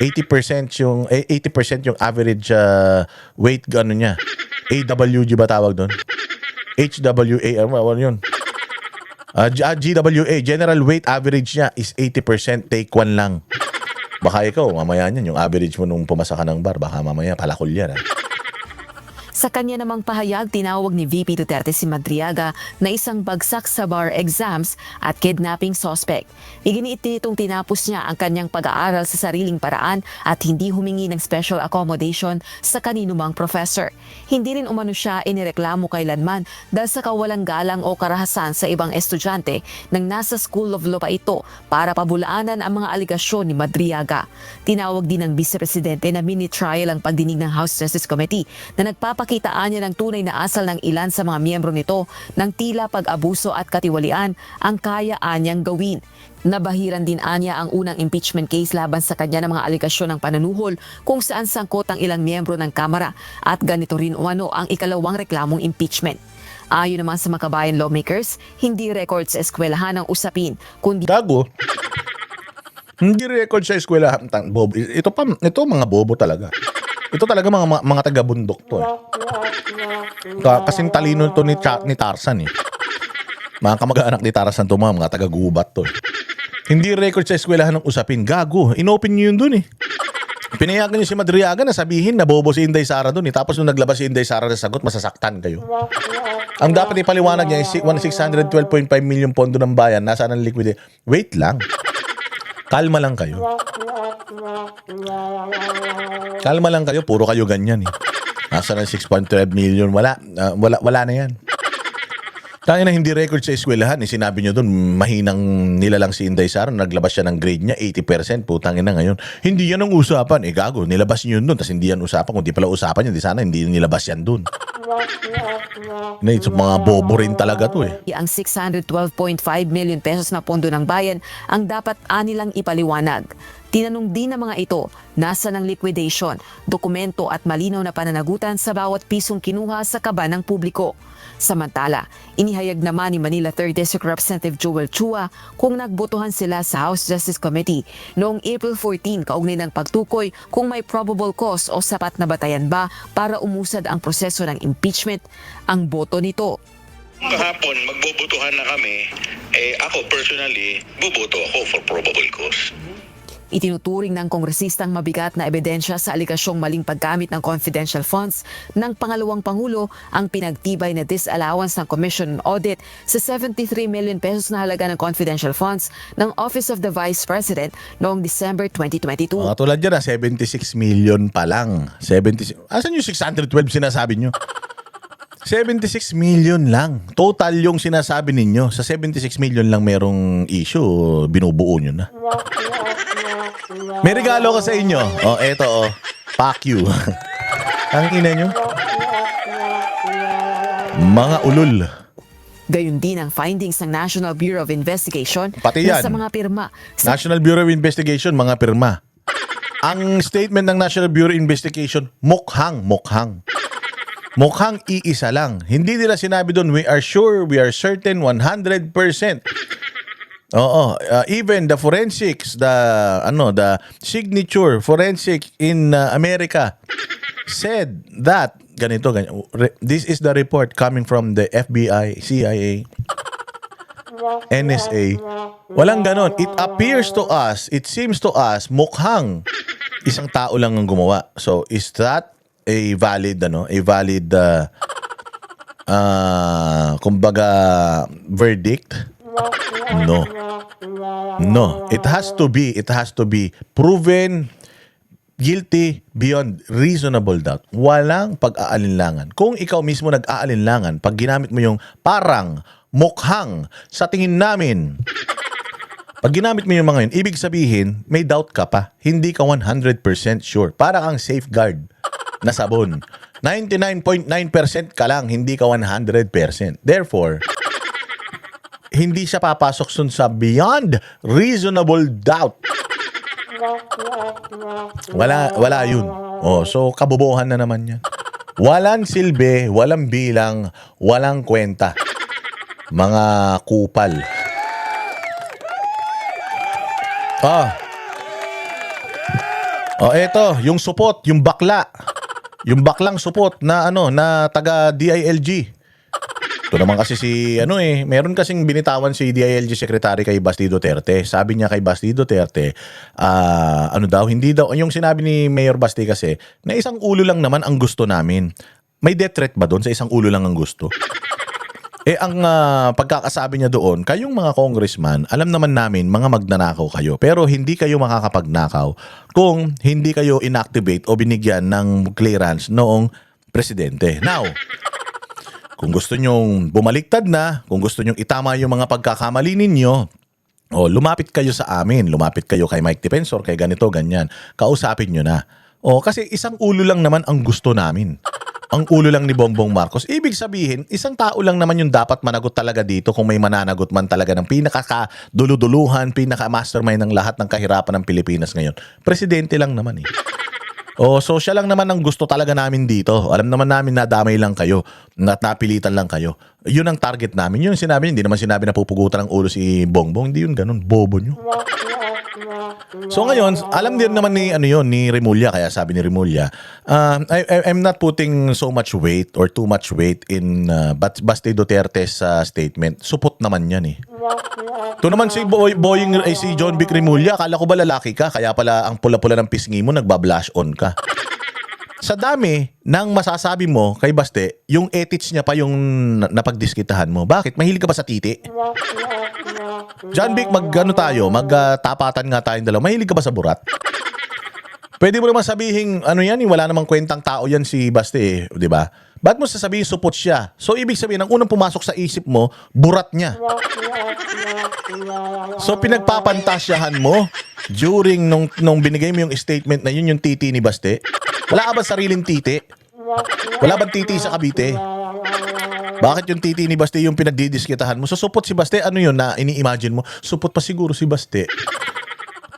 Speaker 3: 80% yung average weight niya. AWG ba tawag doon? HWA, ano yun? GWA, general weight average niya is 80%, take 1 lang. Baka ikaw, mamaya niyan, yung average mo nung pumasa ka ng bar, baka mamaya palakol yan.
Speaker 6: Sa kanya namang pahayag, tinawag ni VP Duterte si Madriaga na isang bagsak sa bar exams at kidnapping suspect. Iginiit nitong tinapos niya ang kanyang pag-aaral sa sariling paraan at hindi humingi ng special accommodation sa kaninumang professor. Hindi rin umano siya inireklamo kailanman dahil sa kawalang galang o karahasan sa ibang estudyante nang nasa School of Law pa ito para pabulaanan ang mga aligasyon ni Madriaga. Tinawag din ng Vice Presidente na mini-trial ang pagdinig ng House Justice Committee na nagpapakitaan niya ng tunay na asal ng ilan sa mga miyembro nito ng tila pag-abuso at katiwalian ang kayaan niyang gawin. Nabahiran din anya ang unang impeachment case laban sa kanya ng mga aligasyon ng panunuhol kung saan sangkot ang ilang miyembro ng Kamara at ganito rin umano ang ikalawang reklamong impeachment. Ayon naman sa makabayan lawmakers, hindi record sa eskwelahan ang usapin, kundi
Speaker 3: Gago. Hindi record sa eskwelahan. Ito mga bobo talaga. Ito talaga mga taga-bundok to. Kasing talino to ni Tarzan . Mga kamag-anak ni Tarzan to, mga taga-gubat to . Hindi record sa eskwelahan ng usapin. Gago. Inopen nyo yun dun eh. Pinayagan niyo si Madriaga na sabihin na bobo si Inday Sara dun eh. Tapos nung naglabas si Inday Sara na sagot, masasaktan kayo. Ang dapat ipaliwanag niya is 612.5 million pondo ng bayan. Nasaan ang liquidity? Wait lang. Kalma lang kayo. Kalma lang kayo. Puro kayo ganyan eh. Nasaan ang 6.12 million? Wala na yan. Tangina hindi record sa eskwelahan. Sinabi nyo doon, mahinang nilalang si Inday Sara. Naglabas siya ng grade niya, 80%. Putang ina ngayon. Hindi yan ang usapan. Gago, nilabas nyo yun doon. Tapos hindi yan usapan. Kung di pala usapan yan, di sana hindi nilabas yan doon. Mga bobo rin talaga to eh.
Speaker 6: Ang 612.5 million pesos na pondo ng bayan ang dapat anilang ipaliwanag. Tinanong din ng mga ito, nasa ng liquidation, dokumento at malinaw na pananagutan sa bawat pisong kinuha sa kaba ng publiko. Samantala, inihayag naman ni Manila 3rd District Representative Joel Chua kung nagbotohan sila sa House Justice Committee noong April 14 kaugnay ng pagtukoy kung may probable cause o sapat na batayan ba para umusad ang proseso ng impeachment. Ang boto nito.
Speaker 11: Kahapon, magbobotohan na kami. Ako personally, buboto ako for probable cause.
Speaker 6: Itinuturing ng kongresistang mabigat na ebidensya sa alikasyong maling paggamit ng confidential funds ng pangalawang Pangulo ang pinagtibay na disallowance ng Commission on Audit sa 73 million pesos na halaga ng confidential funds ng Office of the Vice President noong December 2022.
Speaker 3: Tulad yan 76 million pa lang. Asan yung 612 sinasabi nyo? 76 million lang. Total yung sinasabi ninyo. Sa 76 million lang merong issue, binubuo nyo na. May regalo ko sa inyo. Eto. Fuck you. Ang ina nyo. Mga ulul.
Speaker 6: Gayun din ang findings ng National Bureau of Investigation
Speaker 3: Pati
Speaker 6: na
Speaker 3: yan.
Speaker 6: sa mga pirma.
Speaker 3: National Bureau of Investigation, mga pirma. Ang statement ng National Bureau of Investigation, mukhang. Mukhang iisa lang. Hindi nila sinabi doon, we are sure, we are certain, 100%. Even the forensics, the signature forensic in America said that ganito. This is the report coming from the FBI, CIA, NSA. Walang ganon. It appears to us, it seems to us, mukhang isang tao lang ang gumawa. So, is that a valid kumbaga verdict? No, it has to be proven guilty beyond reasonable doubt. Walang pag-aalinlangan. Kung ikaw mismo nag-aalinlangan pag ginamit mo yung parang, mukhang, sa tingin namin, pag ginamit mo yung mga yun, ibig sabihin may doubt ka pa, hindi ka 100% sure. Para kang safeguard na sabon. 99.9% ka lang, hindi ka 100%. Therefore, hindi siya papasok sun sa beyond reasonable doubt. Wala yun. So kabobohan na naman yan. Walang silbi, walang bilang, walang kwenta. Mga kupal. Eto, yung supot, yung bakla. Yung baklang supot na na taga DILG. Ito naman kasi meron kasing binitawan si DILG Secretary kay Basti Duterte. Sabi niya kay Basti Duterte, hindi daw, yung sinabi ni Mayor Basti kasi, na isang ulo lang naman ang gusto namin. May death threat ba doon sa isang ulo lang ang gusto? Ang pagkakasabi niya doon, kayong mga congressman, alam naman namin, mga magnanakaw kayo. Pero hindi kayo makakapagnakaw kung hindi kayo inactivate o binigyan ng clearance noong presidente. Now, kung gusto nyong bumaliktad na, kung gusto nyong itama yung mga pagkakamali ninyo, lumapit kayo sa amin, lumapit kayo kay Mike Defensor, kay ganito, ganyan. Kausapin nyo na. Kasi isang ulo lang naman ang gusto namin. Ang ulo lang ni Bongbong Marcos. Ibig sabihin, isang tao lang naman yung dapat managot talaga dito kung may mananagot man talaga ng pinaka-duluduluhan, pinaka-mastermind ng lahat ng kahirapan ng Pilipinas ngayon. Presidente lang naman eh. So siya lang naman ang gusto talaga namin dito. Alam naman namin na damay lang kayo, na napilitan lang kayo. Yun ang target namin. Yun sinabi, hindi naman sinabi na pupugutan ng ulo si Bongbong. Hindi yun ganun. Bobo nyo. So ngayon, alam din naman ni ni Remulla, kaya sabi ni Remulla, I'm not putting so much weight or too much weight in Baste Duterte's statement. Supot naman yan eh. Ito naman si si John Vic Remulla, akala ko ba lalaki ka, kaya pala ang pula-pula ng pisngi mo, nagbablush on ka. Sa dami ng masasabi mo kay Baste, yung ethics niya pa yung napagdiskitahan mo. Bakit? Mahilig ka ba sa titi? John Vic, magtapatan nga tayong dalawa. Mahilig ka ba sa burat? Pwede mo naman sabihin, wala namang kwentang tao yan si Baste eh, di ba? Ba't mo sasabihin supot siya? So, ibig sabihin, ang unang pumasok sa isip mo, burat niya. So, pinagpapantasyahan mo during nung binigay mo yung statement na yun yung titi ni Baste. Wala ka ba sariling titi? Wala bang titi sa Cavite? Bakit yung titi ni Baste yung pinagdidiskitahan mo? So, supot si Baste, ano yun na ini-imagine mo? Supot pa siguro si Baste.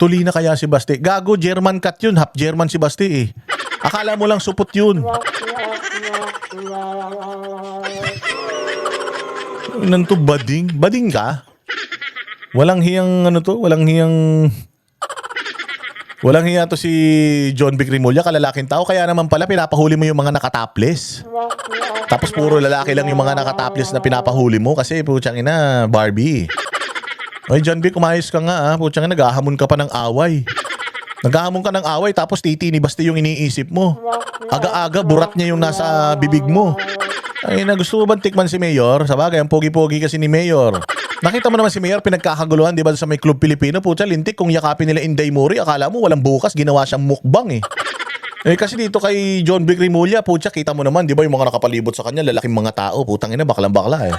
Speaker 3: Tuli na kaya si Baste? Gago, German cat yun. Half German si Baste eh. Akala mo lang supot yun. Nanto bading? Bading ka? Walang hiyang Walang hiya to si John Vic Remulla, kalalaking tao. Kaya naman pala pinapahuli mo yung mga nakataples. Tapos puro lalaki lang yung mga nakataples na pinapahuli mo kasi putsang ina, Barbie. Oy, John Vic, umayos ka nga putsang ina, naghahamon ka pa ng away. Naghahamon ka ng away tapos titi ni Baste yung iniisip mo. Aga-aga, burat niya yung nasa bibig mo. Ay na, gusto mo bang tikman si Mayor? Sabagay, ang pogi-pogi kasi ni Mayor. Nakita mo naman si Mayor, pinagkakaguluhan, di ba, sa may Club Pilipino? Putya, lintik, kung yakapin nila Inday Mori, akala mo walang bukas, ginawa siyang mukbang eh. Kasi dito kay John Vic Remulla, putya, kita mo naman, di ba, yung mga nakapalibot sa kanya, lalaking mga tao, putang ina, baklang-bakla eh.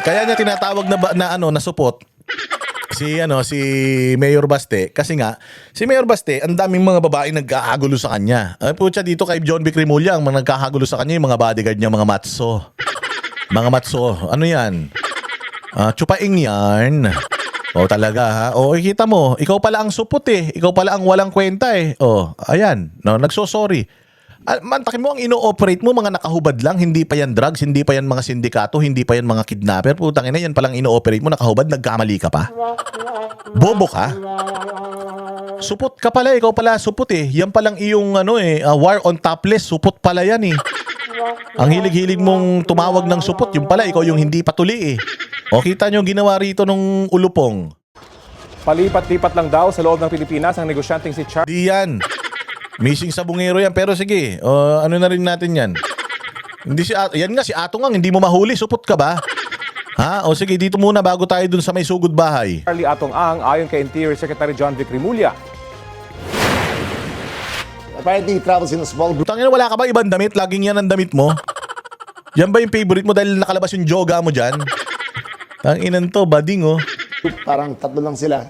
Speaker 3: Kaya niya tinatawag na supot si Mayor Baste kasi nga si Mayor Baste, ang daming mga babaeng nagkakagulo sa kanya. Putya, dito kay John Vic Remulla, ang mga nagkakagulo sa kanya yung mga bodyguard niya, mga matso. Mga matso. Ano yan? Chupaing yarn. Talaga ha. Kita mo, ikaw pala ang supot eh. Ikaw pala ang walang kwenta eh. Ayan. Nagsosorry. Mantakin mo, ang ino-operate mo, mga nakahubad lang, hindi pa yan drugs, hindi pa yan mga sindikato, hindi pa yan mga kidnapper. Putang ina, yan palang ino-operate mo, nakahubad, nagkamali ka pa. Bobo ka? Supot ka pala, ikaw pala supot eh. Yan palang iyong war on topless, supot pala yan eh. Ang hilig-hilig mong tumawag ng supot, yung pala, ikaw yung hindi patuli eh. Kita nyo ginawa rito nung ulupong.
Speaker 12: Palipat-lipat lang daw sa loob ng Pilipinas ang negosyanteng si Charles.
Speaker 3: Di yan. Missing sa bungero yan. Pero sige, ano na rin natin yan. Yan nga, si Atong ang hindi mo mahuli. Supot ka ba? Sige, dito muna bago tayo dun sa may sugod bahay.
Speaker 12: Charlie Atong Ang ayon kay Interior Secretary John Vic Remulla.
Speaker 2: Apparently, he travels in a small group.
Speaker 3: Tangina, wala ka ba ibang damit? Laging yan ang damit mo? Yan ba yung favorite mo dahil nakalabas yung joga mo dyan? Tanginan to, bading oh.
Speaker 2: Parang tatlo lang sila.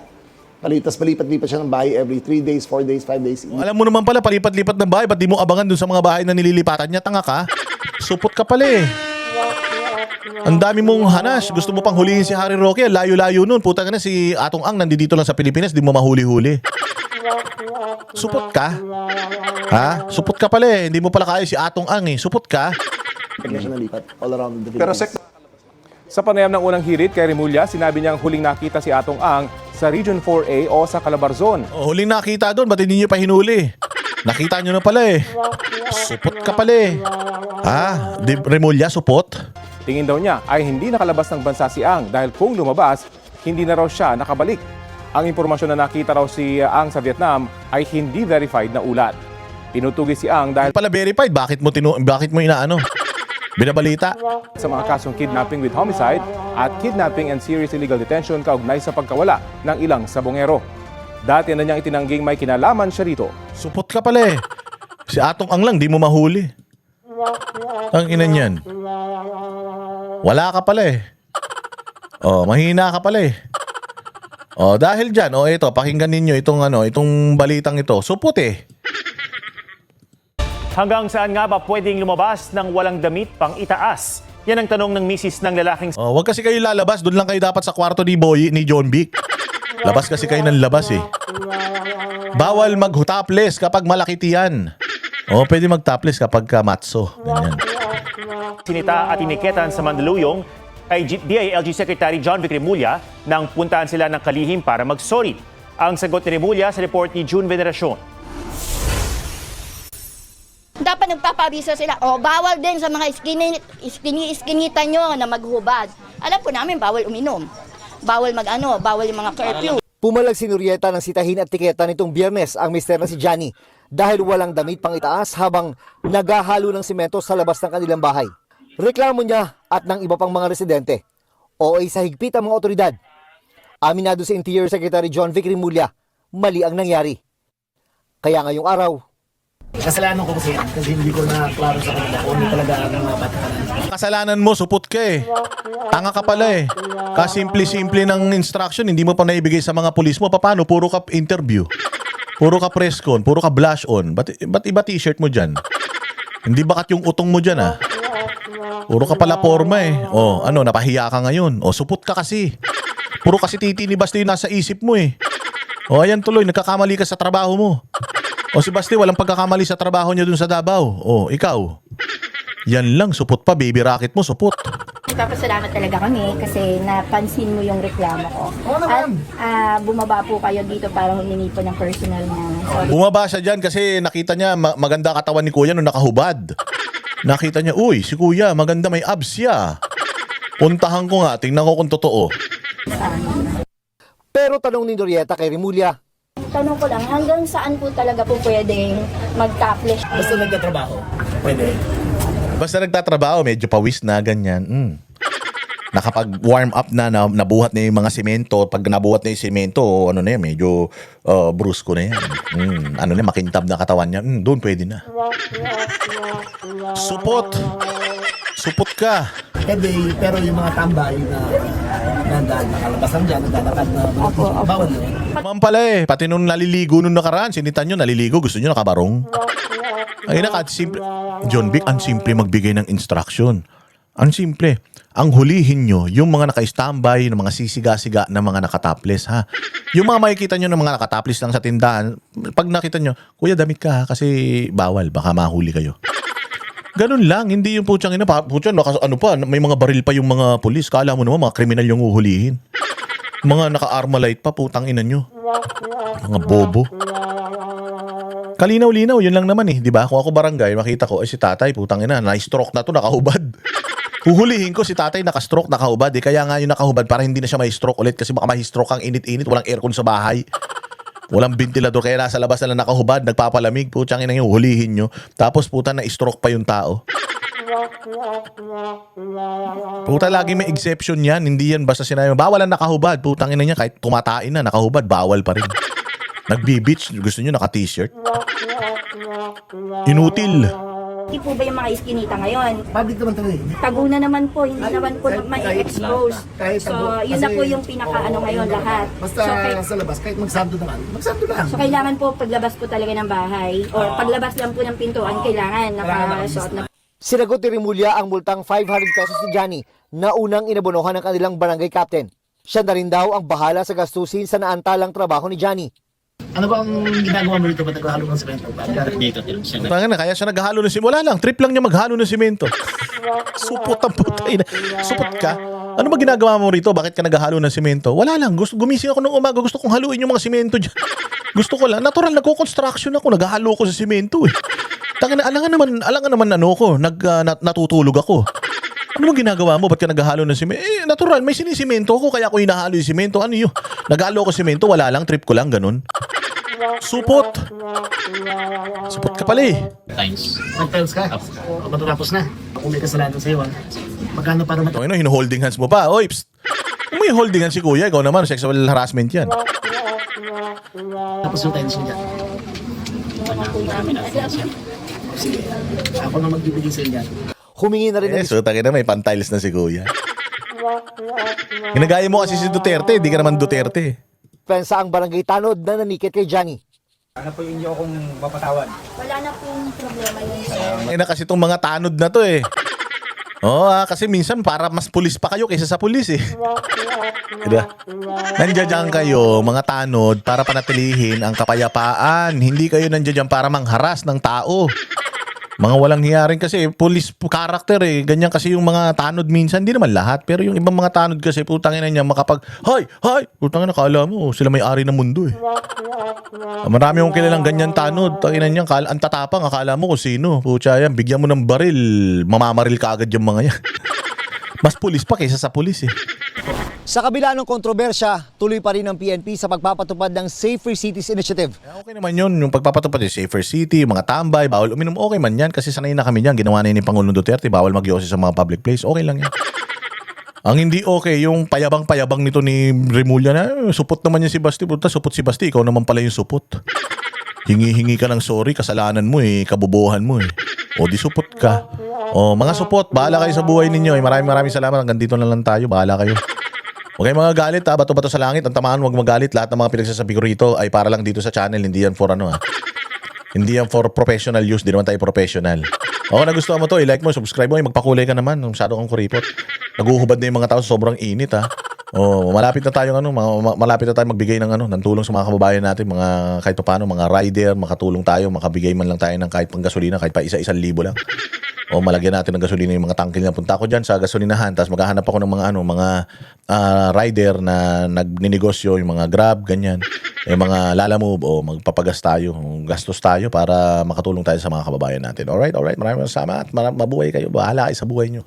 Speaker 2: Palipat-lipat siya ng bahay every 3 days, 4 days, 5 days.
Speaker 3: Alam mo naman pala, palipat-lipat ng bahay. Ba't di mo abangan dun sa mga bahay na nililipatan niya? Tanga ka? Supot ka pala eh. Ang dami mong hanas. Gusto mo pang hulihin si Harry Roque. Layo-layo nun. Puta ka na, si Atong Ang nandito lang sa Pilipinas. Di mo mahuli-huli. Supot ka? Supot ka pala eh. Hindi mo pala kaya si Atong Ang eh. Supot ka?
Speaker 2: Siya nalipat all around the
Speaker 12: Pero
Speaker 2: Philippines.
Speaker 12: sa panayam ng unang hirit kay Remulla, sinabi niyang huling nakita si Atong Ang sa Region 4A o sa Calabarzon.
Speaker 3: Huling nakita doon. Ba't hindi niyo pa hinuli? Nakita niyo na pala eh. Supot ka pala eh. Remulla, supot?
Speaker 12: Tingin daw niya ay hindi nakalabas ng bansa si Ang dahil kung lumabas, hindi na raw siya nakabalik. Ang impormasyon na nakita raw si Ang sa Vietnam ay hindi verified na ulat. Tinutugi si Ang dahil
Speaker 3: Pala verified. Bakit mo inaano? Binabalita?
Speaker 12: Sa mga kasong kidnapping with homicide at kidnapping and serious illegal detention kaugnay sa pagkawala ng ilang sabongero. Dati na niyang itinangging may kinalaman siya rito.
Speaker 3: Supot ka pala eh. Si Atong Ang lang, di mo mahuli. Ang ina niyan. Wala ka pala eh. Mahina ka pala eh. Dahil dyan, ito, pakinggan ninyo itong balitang ito. Supot eh.
Speaker 13: Hanggang saan nga ba pwedeng lumabas ng walang damit pang itaas? Yan ang tanong ng misis ng lalaking...
Speaker 3: Wag kasi kayo lalabas. Doon lang kayo dapat sa kwarto ni John Vic. Labas kasi kayo ng labas eh. Bawal mag-topless kapag malaki tiyan. Pwede mag-topless kapag matso. Ganyan.
Speaker 13: Sinita at iniketan sa Mandaluyong, kay DILG Secretary John Vic Remulla nang puntahan sila ng kalihim para mag-sorry. Ang sagot ni Remulla sa report ni June Veneracion.
Speaker 14: Dapat nagpapabisa sila. O, bawal din sa mga iskinita nyo na maghubad. Alam po namin, bawal uminom. Bawal bawal yung mga curfew.
Speaker 1: Pumalag si Norieta ng sitahin at tiketa nitong Biyernes ang mister na si Johnny dahil walang damit pang itaas habang naghahalo ng simento sa labas ng kanilang bahay. Reklamo niya at ng iba pang mga residente o ay sa higpit ang mga otoridad. Aminado si Interior Secretary John Vic Remulla, mali ang nangyari. Kaya ngayong araw,
Speaker 2: Kasalanan ko kasi hindi ko na klaro sa kanila kung ano talaga ang mga patakaran.
Speaker 3: Kasalanan mo, supot ka eh. Tanga ka pala eh. Kasimple-simple ng instruction, hindi mo pa naibigay sa mga pulis mo. Paano? Puro ka interview. Puro ka press con, puro ka blush on. Ba't iba t-shirt mo dyan? Hindi bakat yung utong mo dyan ah. Puro ka pala forma eh. O ano, napahiya ka ngayon. O supot ka kasi. Puro kasi titinibas na yung nasa isip mo eh. O ayan tuloy, nagkakamali ka sa trabaho mo. O si Basti, walang pagkakamali sa trabaho niya dun sa Davao. O, ikaw. Yan lang, supot pa, baby rocket mo, supot.
Speaker 14: Nagpapasalamat talaga kami kasi napansin mo yung reklamo ko. At bumaba po kayo dito para humingi po ng personal na sorry.
Speaker 3: Bumaba siya dyan kasi nakita niya maganda katawan ni Kuya nung nakahubad. Nakita niya, uy, si Kuya, maganda may abs siya. Puntahan ko nga, tingnan ko kung totoo.
Speaker 1: pero tanong ni Norieta kay Remulla,
Speaker 14: Tanong ko lang, hanggang saan po talaga po pwedeng mag-topless?
Speaker 2: Basta nagtatrabaho, pwede.
Speaker 3: Basta nagtatrabaho, medyo pawis na, ganyan. Nakapag-warm up na, nabuhat na yung mga simento. Pag nabuhat na yung simento, ano na yan, medyo brusko na yan. Ano na, makintab na katawan niya. Doon pwede na. Supot! Supot ka!
Speaker 2: Pwede, pero yung mga tambay na nakalabasan dyan, naglalakad na bawal na.
Speaker 3: Ma'am pala eh, pati nung naliligo nung nakaraan, sinitan nyo, naliligo, gusto nyo nakabarong. Ay simple. John Vic, ang simple magbigay ng instruction. Ang simple. Ang hulihin nyo, yung mga naka-standby, yung mga sisiga-siga na mga nakataples, ha? Yung mga makikita nyo ng mga nakataples lang sa tindahan, pag nakita nyo, Kuya, damit ka ha, kasi bawal, baka mahuli kayo. Ganun lang, hindi yung putyang ina. Putyang, ano pa, may mga baril pa yung mga pulis. Kala mo naman, mga kriminal yung uhulihin. Mga naka-armalite pa, putang ina nyo. Mga bobo. Kalinaw-linaw, yun lang naman eh. Diba? Kung ako barangay, makita ko, si tatay, putang ina, na-stroke na to, nakahubad. Huhulihin ko si tatay, naka-stroke, nakahubad. Kaya nga yung nakahubad, para hindi na siya may-stroke ulit. Kasi baka may-stroke ang init-init, walang aircon sa bahay. Walang ventilador, kaya nasa labas na lang nakahubad, nagpapalamig, putang ina nyo, hulihin nyo. Tapos puta na-stroke pa yung tao. Puta, lagi may exception yan. Hindi yan basta sinabi, bawal ang nakahubad. Putang ina niya, kahit tumatain na, nakahubad, bawal pa rin. Nagbi-beach, gusto nyo naka-t-shirt. Inutil.
Speaker 14: Hindi po ba yung mga iskinita ngayon?
Speaker 2: Public naman talaga eh.
Speaker 14: Taguna naman po, hindi naman po ma-expose.
Speaker 2: Kahit
Speaker 14: So, yun na po yung pinaka-ano ngayon lahat.
Speaker 2: Basta sa labas, kahit magsando naman, magsando lang.
Speaker 14: So, kailangan po paglabas po talaga ng bahay or paglabas lang po ng pintuan, kailangan nakasuot na.
Speaker 1: sinagot ni Remulla ang multang 500 pesos ni Johnny na unang inabonohan ng kanilang barangay captain. Siya na rin daw ang bahala sa gastusin sa naantalang trabaho ni Johnny.
Speaker 2: Ano ba ang ginagawa mo rito? Ba't naghahalo ng semento? Dito.
Speaker 3: Kaya siya naghahalo ng simento. Wala lang, trip lang niya maghalo ng simento. Supot ang putay na. Supot ka? Ano ba ginagawa mo rito? Bakit ka naghahalo ng simento? Wala lang. Gumising ako nung umaga. Gusto kong haluin yung mga simento dyan. Gusto ko lang. Natural, nagko-construction ako. Naghahalo ko sa simento eh. Alangan naman ano ko. Natutulog ako. Ano bang ginagawa mo? Ba't ka naghahalo ng simento? Natural. May sinisimento ako. Kaya ako hinahalo yung simento. Ano yun? Naghahalo ko simento. Wala lang. Trip ko lang. Ganun. Supot. Supot ka pala eh.
Speaker 2: Nag-tiles ka? O matatapos na? Kung may kasalanan sa'yo, magkano para matapos?
Speaker 3: Ano, hino-holding hands mo pa. Oy, psst. Kung may holding hands si Kuya, ikaw naman, sexual harassment yan.
Speaker 2: Tapos yung tiles mo dyan. Sige, ako na magbibigay sa inyo.
Speaker 1: Humingi na rin ng
Speaker 3: So, tangina, may pantiles na si Kuya. Ginagaya mo kasi si Duterte, di ka naman Duterte.
Speaker 1: dispensa ang barangay Tanod na nanikit kay Johnny.
Speaker 15: Ano po yung inyo kung mapatawad?
Speaker 14: Wala na pong problema yun.
Speaker 3: Ay na kasi itong mga tanod na to eh. Kasi minsan para mas pulis pa kayo kaysa sa pulis eh. Diba? Nandiyan kayo, mga tanod, para panatilihin ang kapayapaan. Hindi kayo nandiyan para mangharas ng tao. Mga walang hiyarin kasi, police character eh. Ganyan kasi yung mga tanod minsan. Hindi naman lahat. Pero yung ibang mga tanod kasi, putangin na niya makapag, Hoy! Putangin na, kala mo, sila may-ari ng mundo eh. Marami akong kilalang ganyan tanod. Tanginan niya, ang tatapang, akala mo kung sino. Putya yan, bigyan mo ng baril, mamamaril ka agad yung mga yan. Mas pulis pa kaysa sa pulis eh.
Speaker 1: Sa kabila ng kontrobersya, tuloy pa rin ang PNP sa pagpapatupad ng Safer Cities Initiative.
Speaker 3: Okay naman yun, yung pagpapatupad yung Safer City, mga tambay, bawal uminom, okay man yan. Kasi sanay na kami yan, ginawa na yun ni Pangulong Duterte, bawal mag-yosi sa mga public place, okay lang yan. Ang hindi okay, yung payabang-payabang nito ni Remulla na, supot naman yan si Basti, puta, supot si Basti, ikaw naman pala yung supot. Hingi-hingi ka ng sorry, kasalanan mo eh, kabubuhan mo eh. O di supot ka. O mga supot, bahala kayo sa buhay ninyo. Maraming salamat, hanggang dito na lang tayo, bahala kayo. Okay mga galit ha, bato-bato sa langit, ang tamaan huwag magalit. Lahat ng mga pinagsasabi ko rito ay para lang dito sa channel, hindi yan for ano ha. Hindi yan for professional use, di naman tayo professional. O kung nagustuhan mo to, i-like mo, subscribe mo, magpakulay ka naman, masyado kang kuripot. Naguhubad na yung mga tao sa sobrang init ha. O malapit na tayo malapit na tayo magbigay ng tulong sa mga kababayan natin, mga kahit paano, mga rider, makatulong tayo, makabigay man lang tayo ng kahit pang gasolina, kahit pa 1,000 lang. O malagyan natin ng gasolina yung mga tangke na punta ko dyan sa gasolinahan, tapos maghahanap ako ng mga rider na nagninegosyo, yung mga Grab, ganyan, yung mga Lalamove, o magpapagas tayo, gastos tayo para makatulong tayo sa mga kababayan natin. Alright, maraming salamat, mabuhay kayo, bahala kayo sa buhay nyo.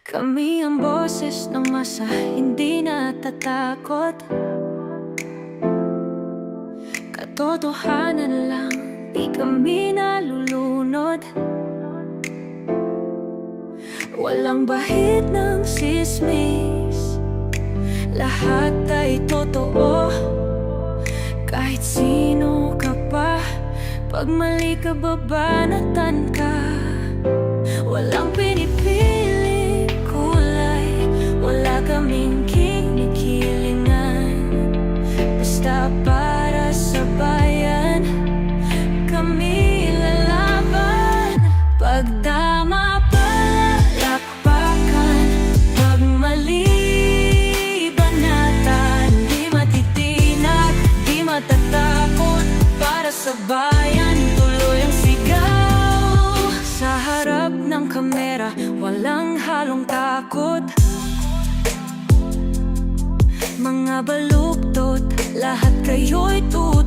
Speaker 16: Kami ang boses ng masa, hindi natatakot. Katotohanan lang, di kami nalulunod. Walang bahid ng sismis, lahat ay totoo. Kahit sino ka pa, pag mali ka babanatan ka. Walang pinipili kulay, wala kaming kinikilingan. Basta para sa bayan, kami lalaban. Pagdama palakpakan, pag mali banatan. Di matitinag, di matatakot, para sa bayan tuloy ang sigaw. Sa harap ng kamera, walang halong takot. Mga baluktot, lahat kayo'y tutuwa.